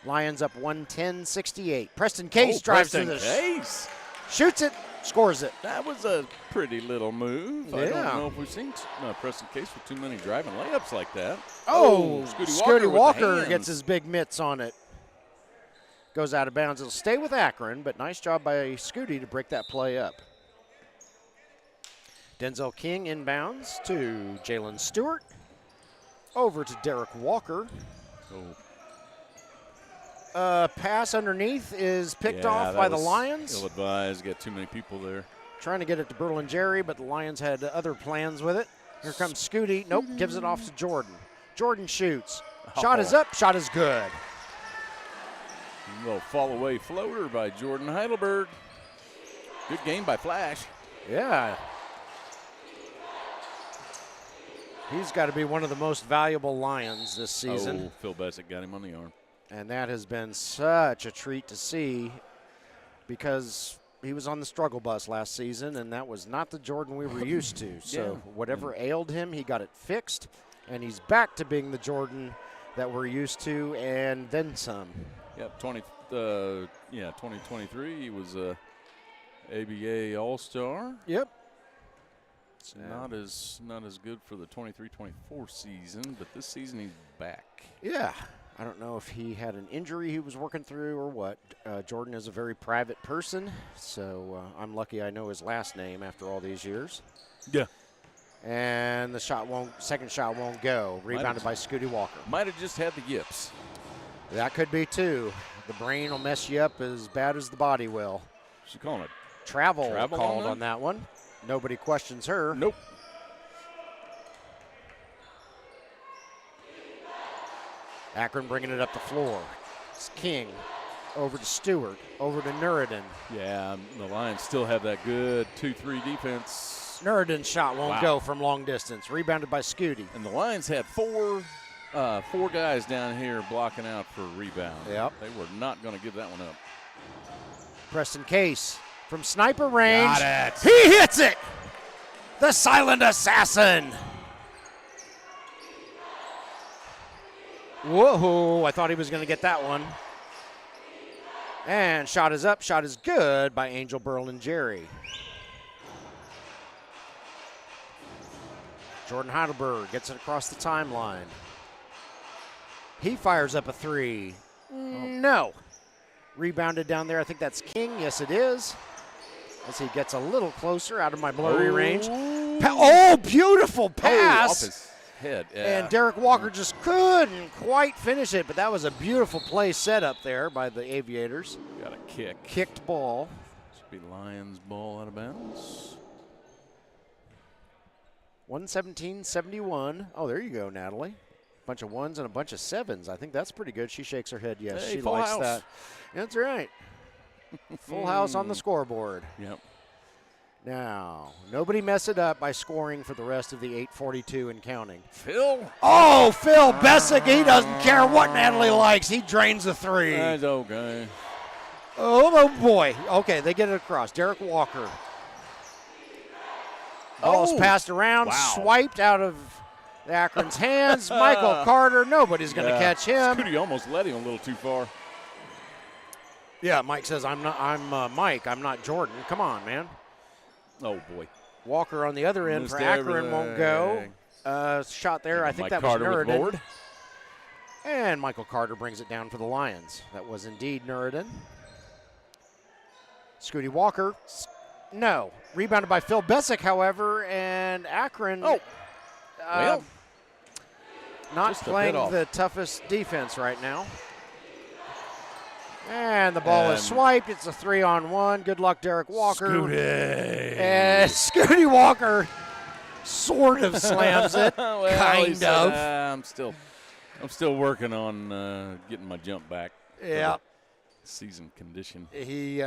Lions up 110-68. Preston Case drives to the Case. Shoots it. Scores it. That was a pretty little move. Yeah. I don't know if we've seen Preston Case with too many driving layups like that. Scooty Walker gets his big mitts on it. Goes out of bounds. It'll stay with Akron, but nice job by Scooty to break that play up. Denzel King inbounds to Jalen Stewart. Over to Derek Walker. Pass underneath is picked off by the Lions. Ill-advised, got too many people there. Trying to get it to Berlin Jerry, but the Lions had other plans with it. Here comes Scooty. Nope, gives it off to Jordan. Jordan shoots. Shot is up, shot is good. A little fall-away floater by Jordan Heidelberg. Good game by Flash. Yeah. He's got to be one of the most valuable Lions this season. Phil Bessick got him on the arm. And that has been such a treat to see because he was on the struggle bus last season, and that was not the Jordan we were used to. So whatever ailed him, he got it fixed, and he's back to being the Jordan that we're used to and then some. Yep, 2023, he was a ABA All-Star. Yep. It's not as good for the 23-24 season, but this season he's back. Yeah. I don't know if he had an injury he was working through or what. Jordan is a very private person, so I'm lucky I know his last name after all these years. Yeah. And the second shot won't go. Rebounded by Scooty Walker. Might have just had the yips. That could be too. The brain will mess you up as bad as the body will. She's calling it travel called on that one. Nobody questions her. Nope. Akron bringing it up the floor. It's King over to Stewart, over to Nurden. Yeah, the Lions still have that good 2-3 defense. Nurden's shot won't go from long distance. Rebounded by Scooty. And the Lions had 4 4 guys down here blocking out for a rebound. Yep. They were not going to give that one up. Preston Case from sniper range. Got it. He hits it. The silent assassin. Whoa, I thought he was going to get that one. And shot is up, shot is good by Angel Berlin-Jerry. Jordan Heidelberg gets it across the timeline. He fires up a 3. No. Rebounded down there. I think that's King. Yes, it is. As he gets a little closer out of my blurry range. Beautiful pass. Off his head. Yeah. And Derek Walker just couldn't quite finish it, but that was a beautiful play set up there by the Aviators. Got a kick. Kicked ball. Should be Lions ball out of bounds. 117-71. Oh, there you go, Natalie. Bunch of 1s and a bunch of 7s. I think that's pretty good. She shakes her head. Yes, hey, she full likes house. that. That's right. Full house on the scoreboard. Yep. Now, nobody mess it up by scoring for the rest of the 8:42 and counting. Phil. Oh, Phil Bessick. He doesn't care what Natalie likes. He drains the 3. That's okay. Oh, boy. Okay, they get it across. Derek Walker. Ball's passed around, swiped out of Akron's hands. Michael Carter, nobody's going to catch him. Scooty almost led him a little too far. Yeah, Mike says, I'm Mike, I'm not Jordan. Come on, man. Oh, boy. Walker on the other end for Akron won't go. Shot there, I think that was Nureddin. And Michael Carter brings it down for the Lions. That was indeed Nureddin. Scooty Walker, no. Rebounded by Phil Bessick, however, and Akron not playing the toughest defense right now. And the ball is swiped. It's a 3-on-1. Good luck, Derek Walker. Scooty. And Scooty Walker sort of slams it, kind of. I'm still working on getting my jump back. Yeah. Season condition. He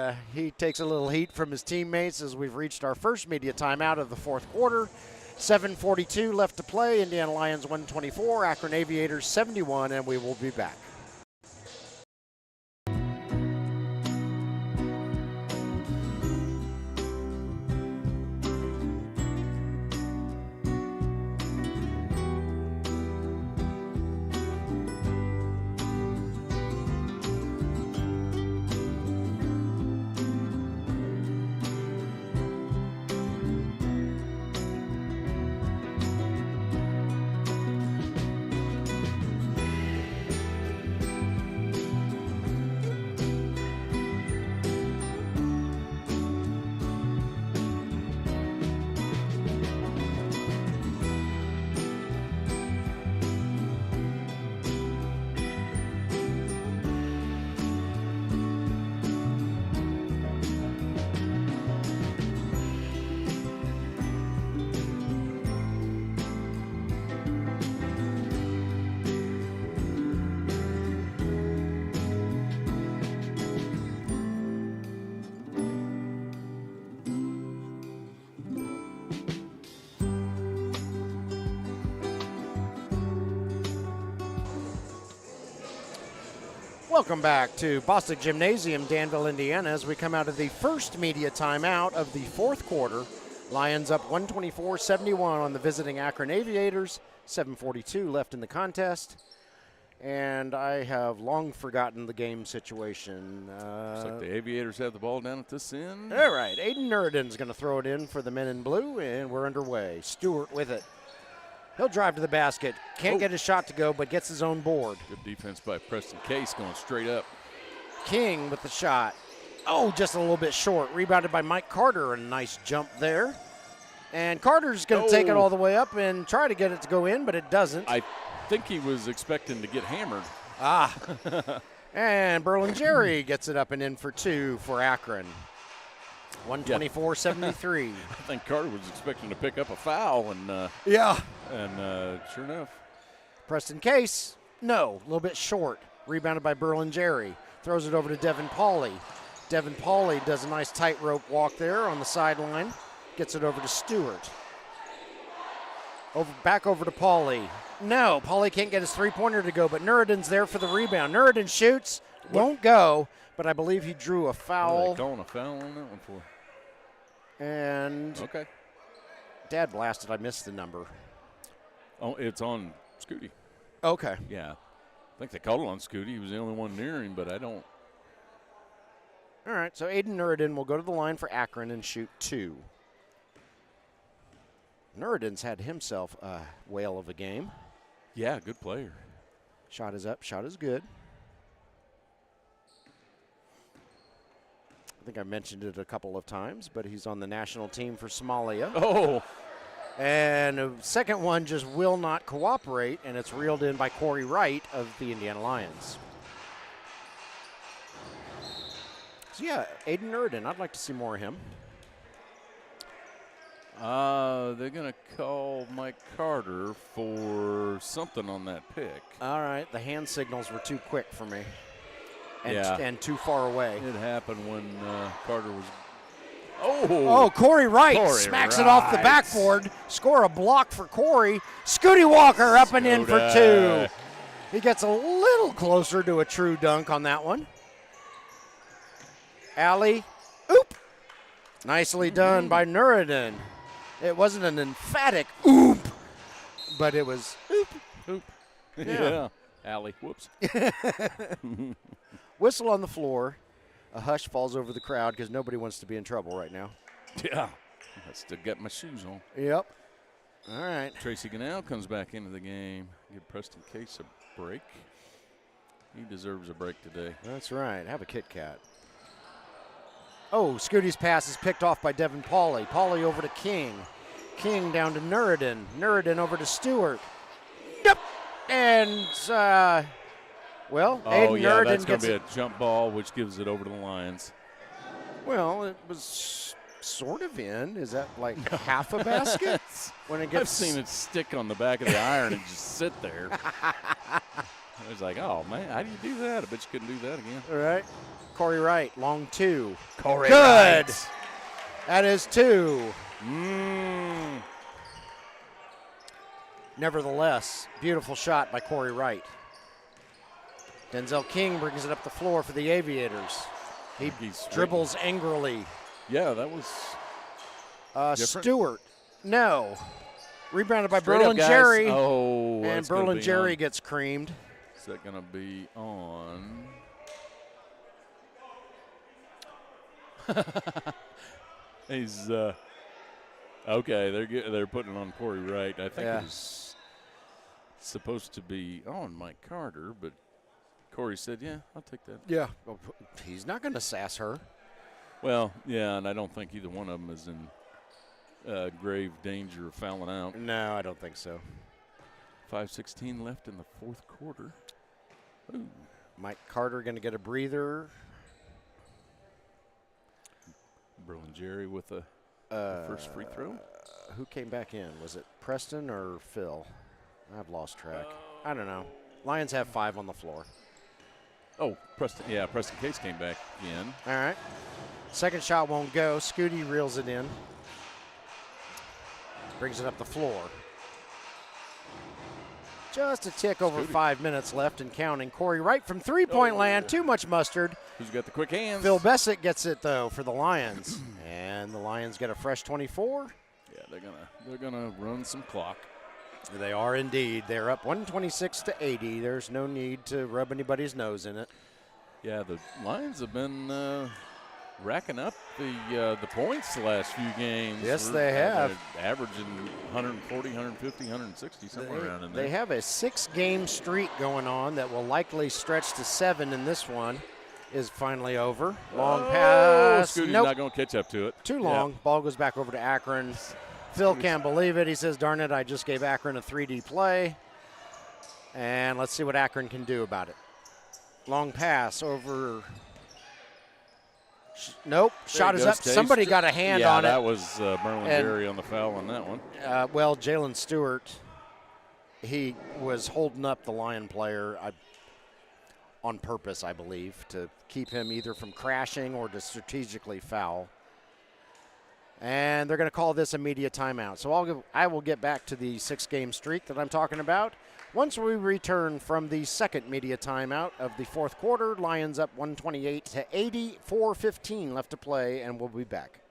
takes a little heat from his teammates as we've reached our first media timeout of the fourth quarter. 7:42 left to play. Indiana Lyons 124, Akron Aviators 71, and we will be back. Welcome back to Bostic Gymnasium, Danville, Indiana, as we come out of the first media timeout of the fourth quarter. Lions up 124-71 on the visiting Akron Aviators. 7:42 left in the contest. And I have long forgotten the game situation. Looks like the Aviators have the ball down at this end. All right, Aiden Nureddin's going to throw it in for the men in blue, and we're underway. Stewart with it. He'll drive to the basket. Can't get his shot to go, but gets his own board. Good defense by Preston Case going straight up. King with the shot. Oh, just a little bit short. Rebounded by Mike Carter. A nice jump there. And Carter's going to take it all the way up and try to get it to go in, but it doesn't. I think he was expecting to get hammered. And Berlin-Jerry gets it up and in for 2 for Akron. 124-73. I think Carter was expecting to pick up a foul, and sure enough. Preston Case, no, a little bit short. Rebounded by Berlin-Jerry. Throws it over to Devin Pauly. Devin Pauly does a nice tightrope walk there on the sideline. Gets it over to Stewart. Back over to Pauly. No, Pauly can't get his three-pointer to go, but Nureddin's there for the rebound. Nureddin shoots, won't go, but I believe he drew a foul. What are they calling a foul on that one for? And okay. Dad blasted, I missed the number. Oh, it's on Scooty. Okay. Yeah. I think they called it on Scooty. He was the only one near him, but I don't. All right, so Aiden Nureddin will go to the line for Akron and shoot 2. Nureddin's had himself a whale of a game. Yeah, good player. Shot is up, shot is good. I think I mentioned it a couple of times, but he's on the national team for Somalia. Oh. And the second one just will not cooperate, and it's reeled in by Corey Wright of the Indiana Lyons. So, yeah, Aiden Nureddin, I'd like to see more of him. They're going to call Mike Carter for something on that pick. All right, the hand signals were too quick for me and too far away. It happened when Carter was – Oh, Corey Wright smacks it off the backboard. Score a block for Corey. Scooty Walker up and in for 2. He gets a little closer to a true dunk on that one. Alley, oop. Nicely done by Nureddin. It wasn't an emphatic oop, but it was oop. Oop. Yeah. Alley, whoops. Whistle on the floor. A hush falls over the crowd because nobody wants to be in trouble right now. Yeah. I still got my shoes on. Yep. All right. Tracy Gannell comes back into the game. Give Preston Case a break. He deserves a break today. That's right. Have a Kit Kat. Oh, Scooty's pass is picked off by Devin Pauly. Pauly over to King. King down to Nureddin. Nureddin over to Stewart. Yep. And, Aiden Nureddin that's going gets to be a jump ball, which gives it over to the Lions. Well, it was sort of in. Is that like half a basket? When it gets I've seen it stick on the back of the iron and just sit there. I was like, oh, man, how do you do that? I bet you couldn't do that again. All right. Corey Wright, long 2. Corey Good. Wright. That is 2. Nevertheless, beautiful shot by Corey Wright. Denzel King brings it up the floor for the Aviators. He dribbles angrily. Yeah, that was Stewart. No. Rebounded by Straight up, guys. Berlin-Jerry. Oh, and Berlin-Jerry gets creamed. Is that going to be on? He's okay. They're putting it on Corey Wright. I think it was supposed to be on Mike Carter, but Corey said, "Yeah, I'll take that." Yeah, well, he's not going to sass her. Well, yeah, and I don't think either one of them is in grave danger of fouling out. No, I don't think so. 5:16 left in the fourth quarter. Ooh. Mike Carter going to get a breather. Berlin-Jerry with the first free throw. Who came back in? Was it Preston or Phil? I've lost track. I don't know. Lions have 5 on the floor. Oh, Preston. Yeah, Preston Case came back in. All right. Second shot won't go. Scooty reels it in. Brings it up the floor. Just a tick over 5 minutes left and counting. Corey Wright from three-point land. Too much mustard. Who's got the quick hands? Phil Bessett gets it, though, for the Lions. And the Lions get a fresh 24. Yeah, they're gonna run some clock. They are indeed. They're up 126-80. There's no need to rub anybody's nose in it. Yeah, the Lions have been racking up the points the last few games. Yes, they have. Averaging 140, 150, 160, somewhere around in there. They have a 6-game streak going on that will likely stretch to 7, and this one is finally over. Long pass. Scooty's Nope. not going to catch up to it. Too long. Yep. Ball goes back over to Akron. Phil can't believe it. He says, darn it, I just gave Akron a 3D play. And let's see what Akron can do about it. Long pass over. Nope. Shot is up. Somebody got a hand on it. Yeah, that was Berlin-Jerry on the foul on that one. Well, Jalen Stewart, he was holding up the Lion player on purpose, I believe, to keep him either from crashing or to strategically foul. 5:34 And they're going to call this a media timeout. So I will get back to the 6-game streak that I'm talking about once we return from the second media timeout of the fourth quarter. Lions up 128-80, 4:15 left to play, and we'll be back.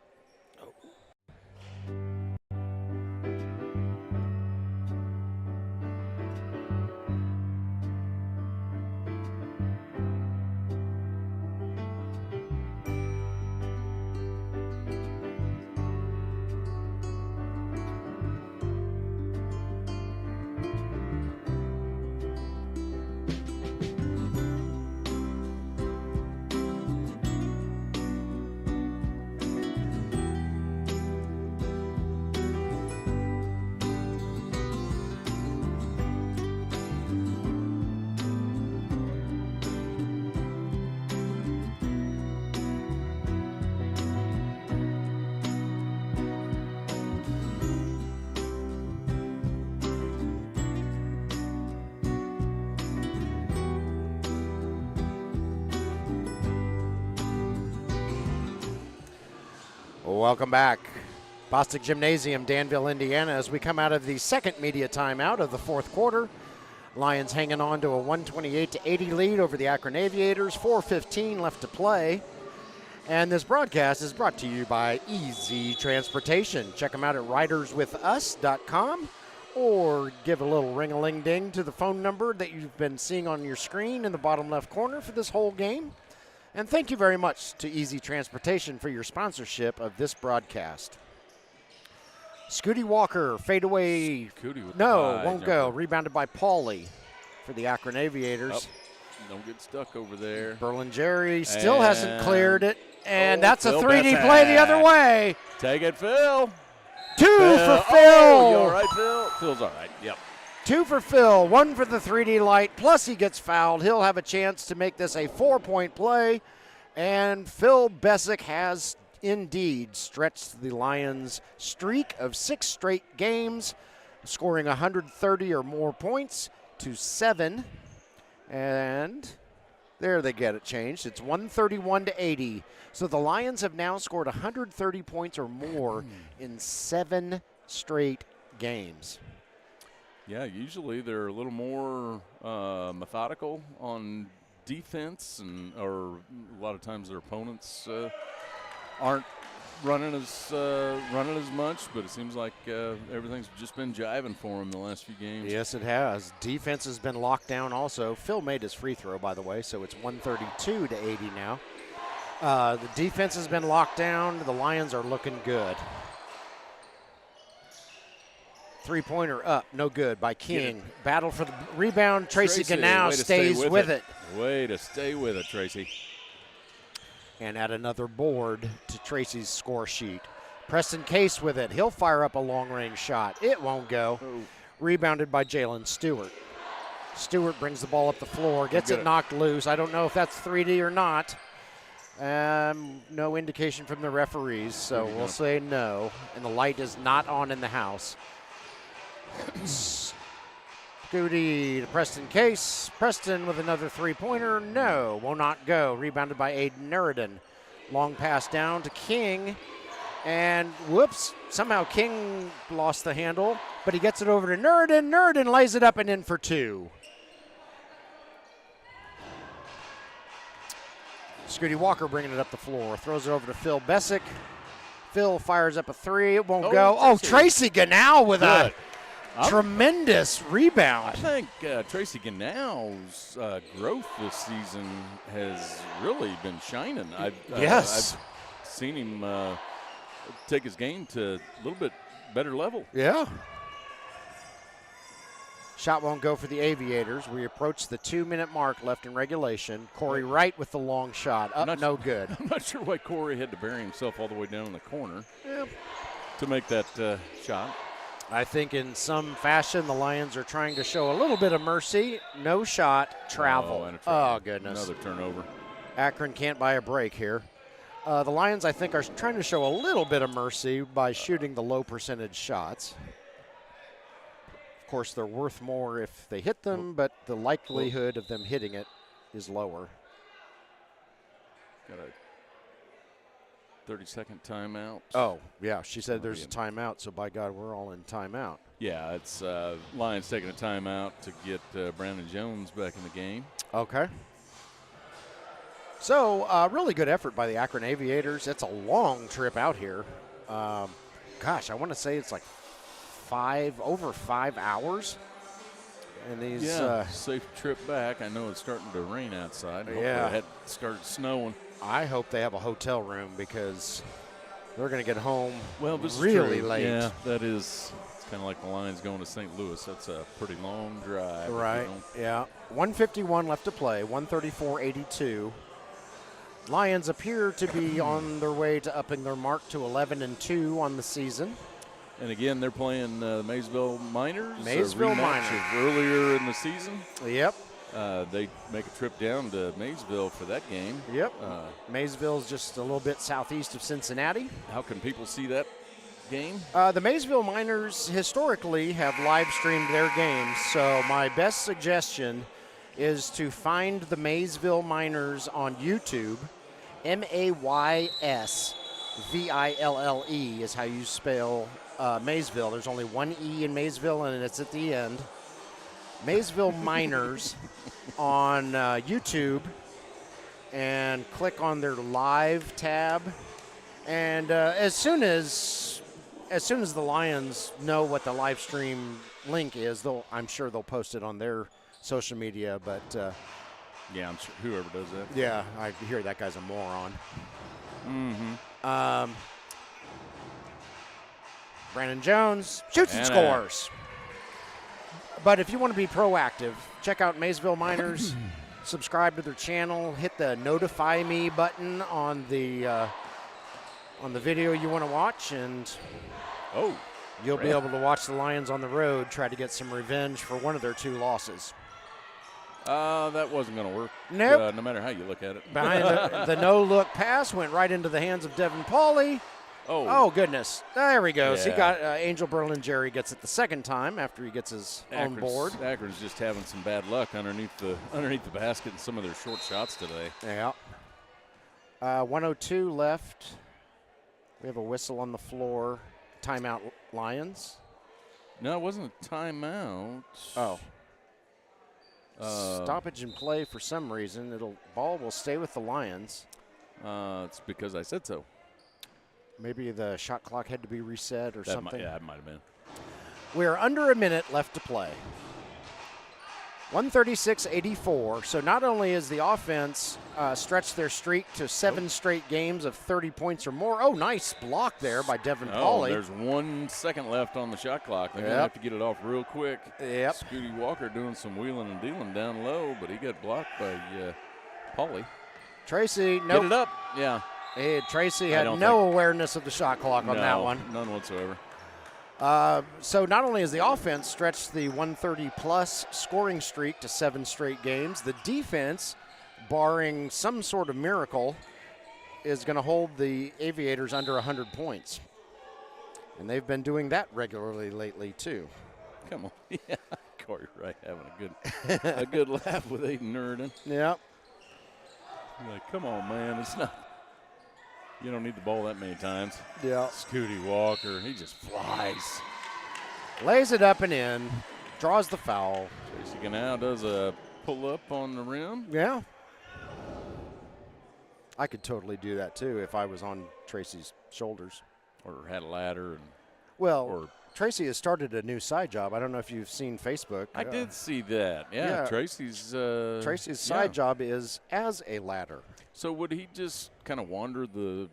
Welcome back. Bostic Gymnasium, Danville, Indiana, as we come out of the second media timeout of the fourth quarter. Lions hanging on to a 128-80 lead over the Akron Aviators, 4:15 left to play. And this broadcast is brought to you by Easy Transportation. Check them out at riderswithus.com or give a little ring-a-ling-ding to the phone number that you've been seeing on your screen in the bottom left corner for this whole game. And thank you very much to Easy Transportation for your sponsorship of this broadcast. Scooty Walker, fadeaway. Won't go. Rebounded by Pauly for the Akron Aviators. Don't get stuck over there. Berlingeri still hasn't cleared it. And that's a 3D play the other way. Take it, Phil. Two for Phil. Oh, you all right, Phil? Phil's all right. Yep. 2 for Phil, 1 for the 3D light, plus he gets fouled. He'll have a chance to make this a 4-point play. And Phil Bessick has indeed stretched the Lions' streak of 6 straight games, scoring 130 or more points to 7. And there they get it changed. It's 131-80. So the Lions have now scored 130 points or more in 7 straight games. Yeah, usually they're a little more methodical on defense, or a lot of times their opponents aren't running as much. But it seems like everything's just been jiving for them the last few games. Yes, it has. Defense has been locked down also. Phil made his free throw, by the way, so it's 132-80 now. The defense has been locked down. The Lions are looking good. Three-pointer up, no good by King. Battle for the rebound. Tracy Ganau stays with it. Way to stay with it, Tracy. And add another board to Tracy's score sheet. Preston Case with it. He'll fire up a long-range shot. It won't go. Rebounded by Jalen Stewart. Stewart brings the ball up the floor, gets it knocked loose. I don't know if that's 3D or not. No indication from the referees, so we'll say no. And the light is not on in the house. Scooty to Preston Case. Preston with another three-pointer. No, will not go. Rebounded by Aiden Nureddin. Long pass down to King. And whoops, somehow King lost the handle, but he gets it over to Nureddin. Nureddin lays it up and in for 2. Scooty Walker bringing it up the floor. Throws it over to Phil Bessick. Phil fires up a 3. It won't go. Oh, Tracy Ganau with a tremendous rebound. I think Tracy Ganau's growth this season has really been shining. I've seen him take his game to a little bit better level. Yeah. Shot won't go for the Aviators. We approach the 2-minute mark left in regulation. Corey Wright with the long shot. No good. I'm not sure why Corey had to bury himself all the way down in the corner to make that shot. I think in some fashion the Lions are trying to show a little bit of mercy. No shot, travel. Oh, goodness. Another turnover. Akron can't buy a break here. The Lions, I think, are trying to show a little bit of mercy by shooting the low percentage shots. Of course, they're worth more if they hit them, but the likelihood of them hitting it is lower. 30-second timeout. Oh, yeah. She said there's a timeout, so by God, we're all in timeout. Yeah, it's Lions taking a timeout to get Brandon Jones back in the game. Okay. So, really good effort by the Akron Aviators. It's a long trip out here. Gosh, I want to say it's like over 5 hours. And these safe trip back. I know it's starting to rain outside. Hopefully Yeah. it had started snowing. I hope they have a hotel room because they're going to get home this really is true. late. Yeah, that is. It's kind of like the Lions going to St. Louis. That's a pretty long drive. Right, yeah. 1:51 left to play, 134-82. Lions appear to be on their way to upping their mark to 11-2 on the season. And again, they're playing Maysville Miners. Maysville a rematch Miners. of earlier in the season. Yep. They make a trip down to Maysville for that game. Yep. Maysville's just a little bit southeast of Cincinnati. How can people see that game? The Maysville Miners historically have live streamed their games, so my best suggestion is to find the Maysville Miners on YouTube. Maysville is how you spell Maysville. There's only one E in Maysville, and it's at the end. Maysville Miners on YouTube, and click on their live tab. And as soon as the Lions know what the live stream link is, I'm sure they'll post it on their social media. But yeah, I'm sure whoever does that. Yeah, I hear that guy's a moron. Mm-hmm. Brandon Jones shoots and scores. But if you want to be proactive, check out Maysville Miners. Subscribe to their channel. Hit the notify me button on the video you want to watch, and you'll be able to watch the Lions on the road try to get some revenge for one of their 2 losses. That wasn't going to work. Nope. No matter how you look at it. Behind the no-look pass went right into the hands of Devin Pauly. Oh, goodness. There he goes. Yeah. He got Angel Berlin-Jerry gets it the second time after he gets his own board. Akron's just having some bad luck underneath the basket in some of their short shots today. Yeah. 1:02 left. We have a whistle on the floor. Timeout, Lions. No, it wasn't a timeout. Oh. Stoppage in play for some reason. Ball will stay with the Lions. It's because I said so. Maybe the shot clock had to be reset or something. Yeah, it might have been. We're under a minute left to play. 136-84. So not only is the offense stretched their streak to 7 straight games of 30 points or more. Oh, nice block there by Devin Pauly. There's 1 second left on the shot clock. They're going to have to get it off real quick. Yep. Scooty Walker doing some wheeling and dealing down low, but he got blocked by Pauly. Tracy, nope. Get it up. Yeah. Hey, Tracy had no awareness of the shot clock on that one. None whatsoever. So not only has the offense stretched the 130-plus scoring streak to 7 straight games, the defense, barring some sort of miracle, is going to hold the Aviators under 100 points. And they've been doing that regularly lately, too. Come on. Yeah, Corey Wright having a good laugh with Aiden Nurden. Yep. Like, come on, man. It's not. You don't need the ball that many times. Yeah. Scooty Walker, he just flies. Lays it up and in, draws the foul. Tracy now does a pull-up on the rim. Yeah. I could totally do that, too, if I was on Tracy's shoulders. Or had a ladder. Tracy has started a new side job. I don't know if you've seen Facebook. I did see that. Yeah. Tracy's side job is as a ladder. So would he just kind of wander the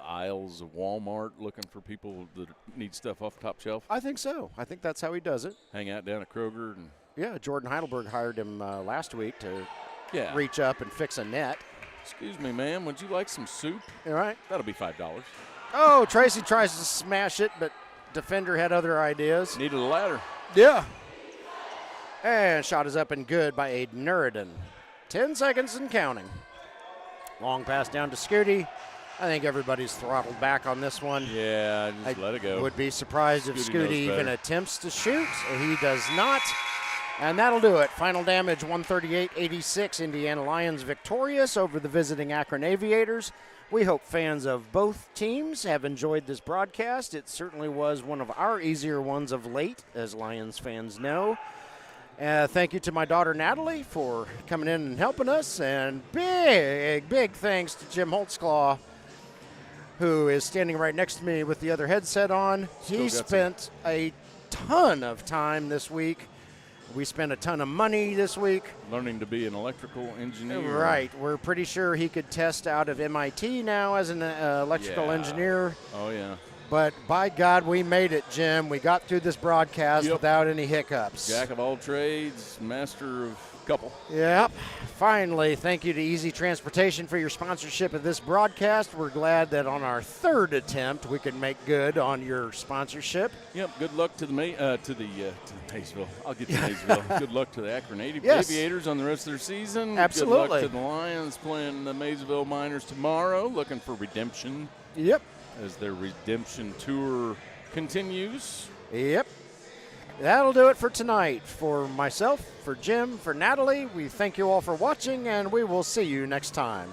aisles of Walmart looking for people that need stuff off the top shelf? I think so. I think that's how he does it. Hang out down at Kroger. Yeah, Jordan Heidelberg hired him last week to reach up and fix a net. Excuse me, ma'am, would you like some soup? All right. That'll be $5. Oh, Tracy tries to smash it, but defender had other ideas. Needed a ladder. Yeah. And shot is up and good by Aiden Nurden. 10 seconds and counting. Long pass down to Scooty. I think everybody's throttled back on this one. Yeah, just let it go. Would be surprised if Scooty even better. attempts to shoot. He does not. And that'll do it. Final damage, 138-86. Indiana Lyons victorious over the visiting Akron Aviators. We hope fans of both teams have enjoyed this broadcast. It certainly was one of our easier ones of late, as Lions fans know. Thank you to my daughter Natalie for coming in and helping us, and big thanks to Jim Holtzclaw, who is standing right next to me with the other headset on. He spent a ton of time this week. We spent a ton of money this week. Learning to be an electrical engineer. Right. We're pretty sure he could test out of MIT now as an electrical engineer. Oh, yeah. But by God, we made it, Jim. We got through this broadcast without any hiccups. Jack of all trades, master of couple. Yep. Finally, thank you to Easy Transportation for your sponsorship of this broadcast. We're glad that on our third attempt we could make good on your sponsorship. Yep. Good luck to the Maysville. I'll get to Maysville. Good luck to the Akron Yes. Aviators on the rest of their season. Absolutely. Good luck to the Lions playing the Maysville Miners tomorrow, looking for redemption. Yep. As their redemption tour continues. Yep. That'll do it for tonight. For myself, for Jim, for Natalie, we thank you all for watching, and we will see you next time.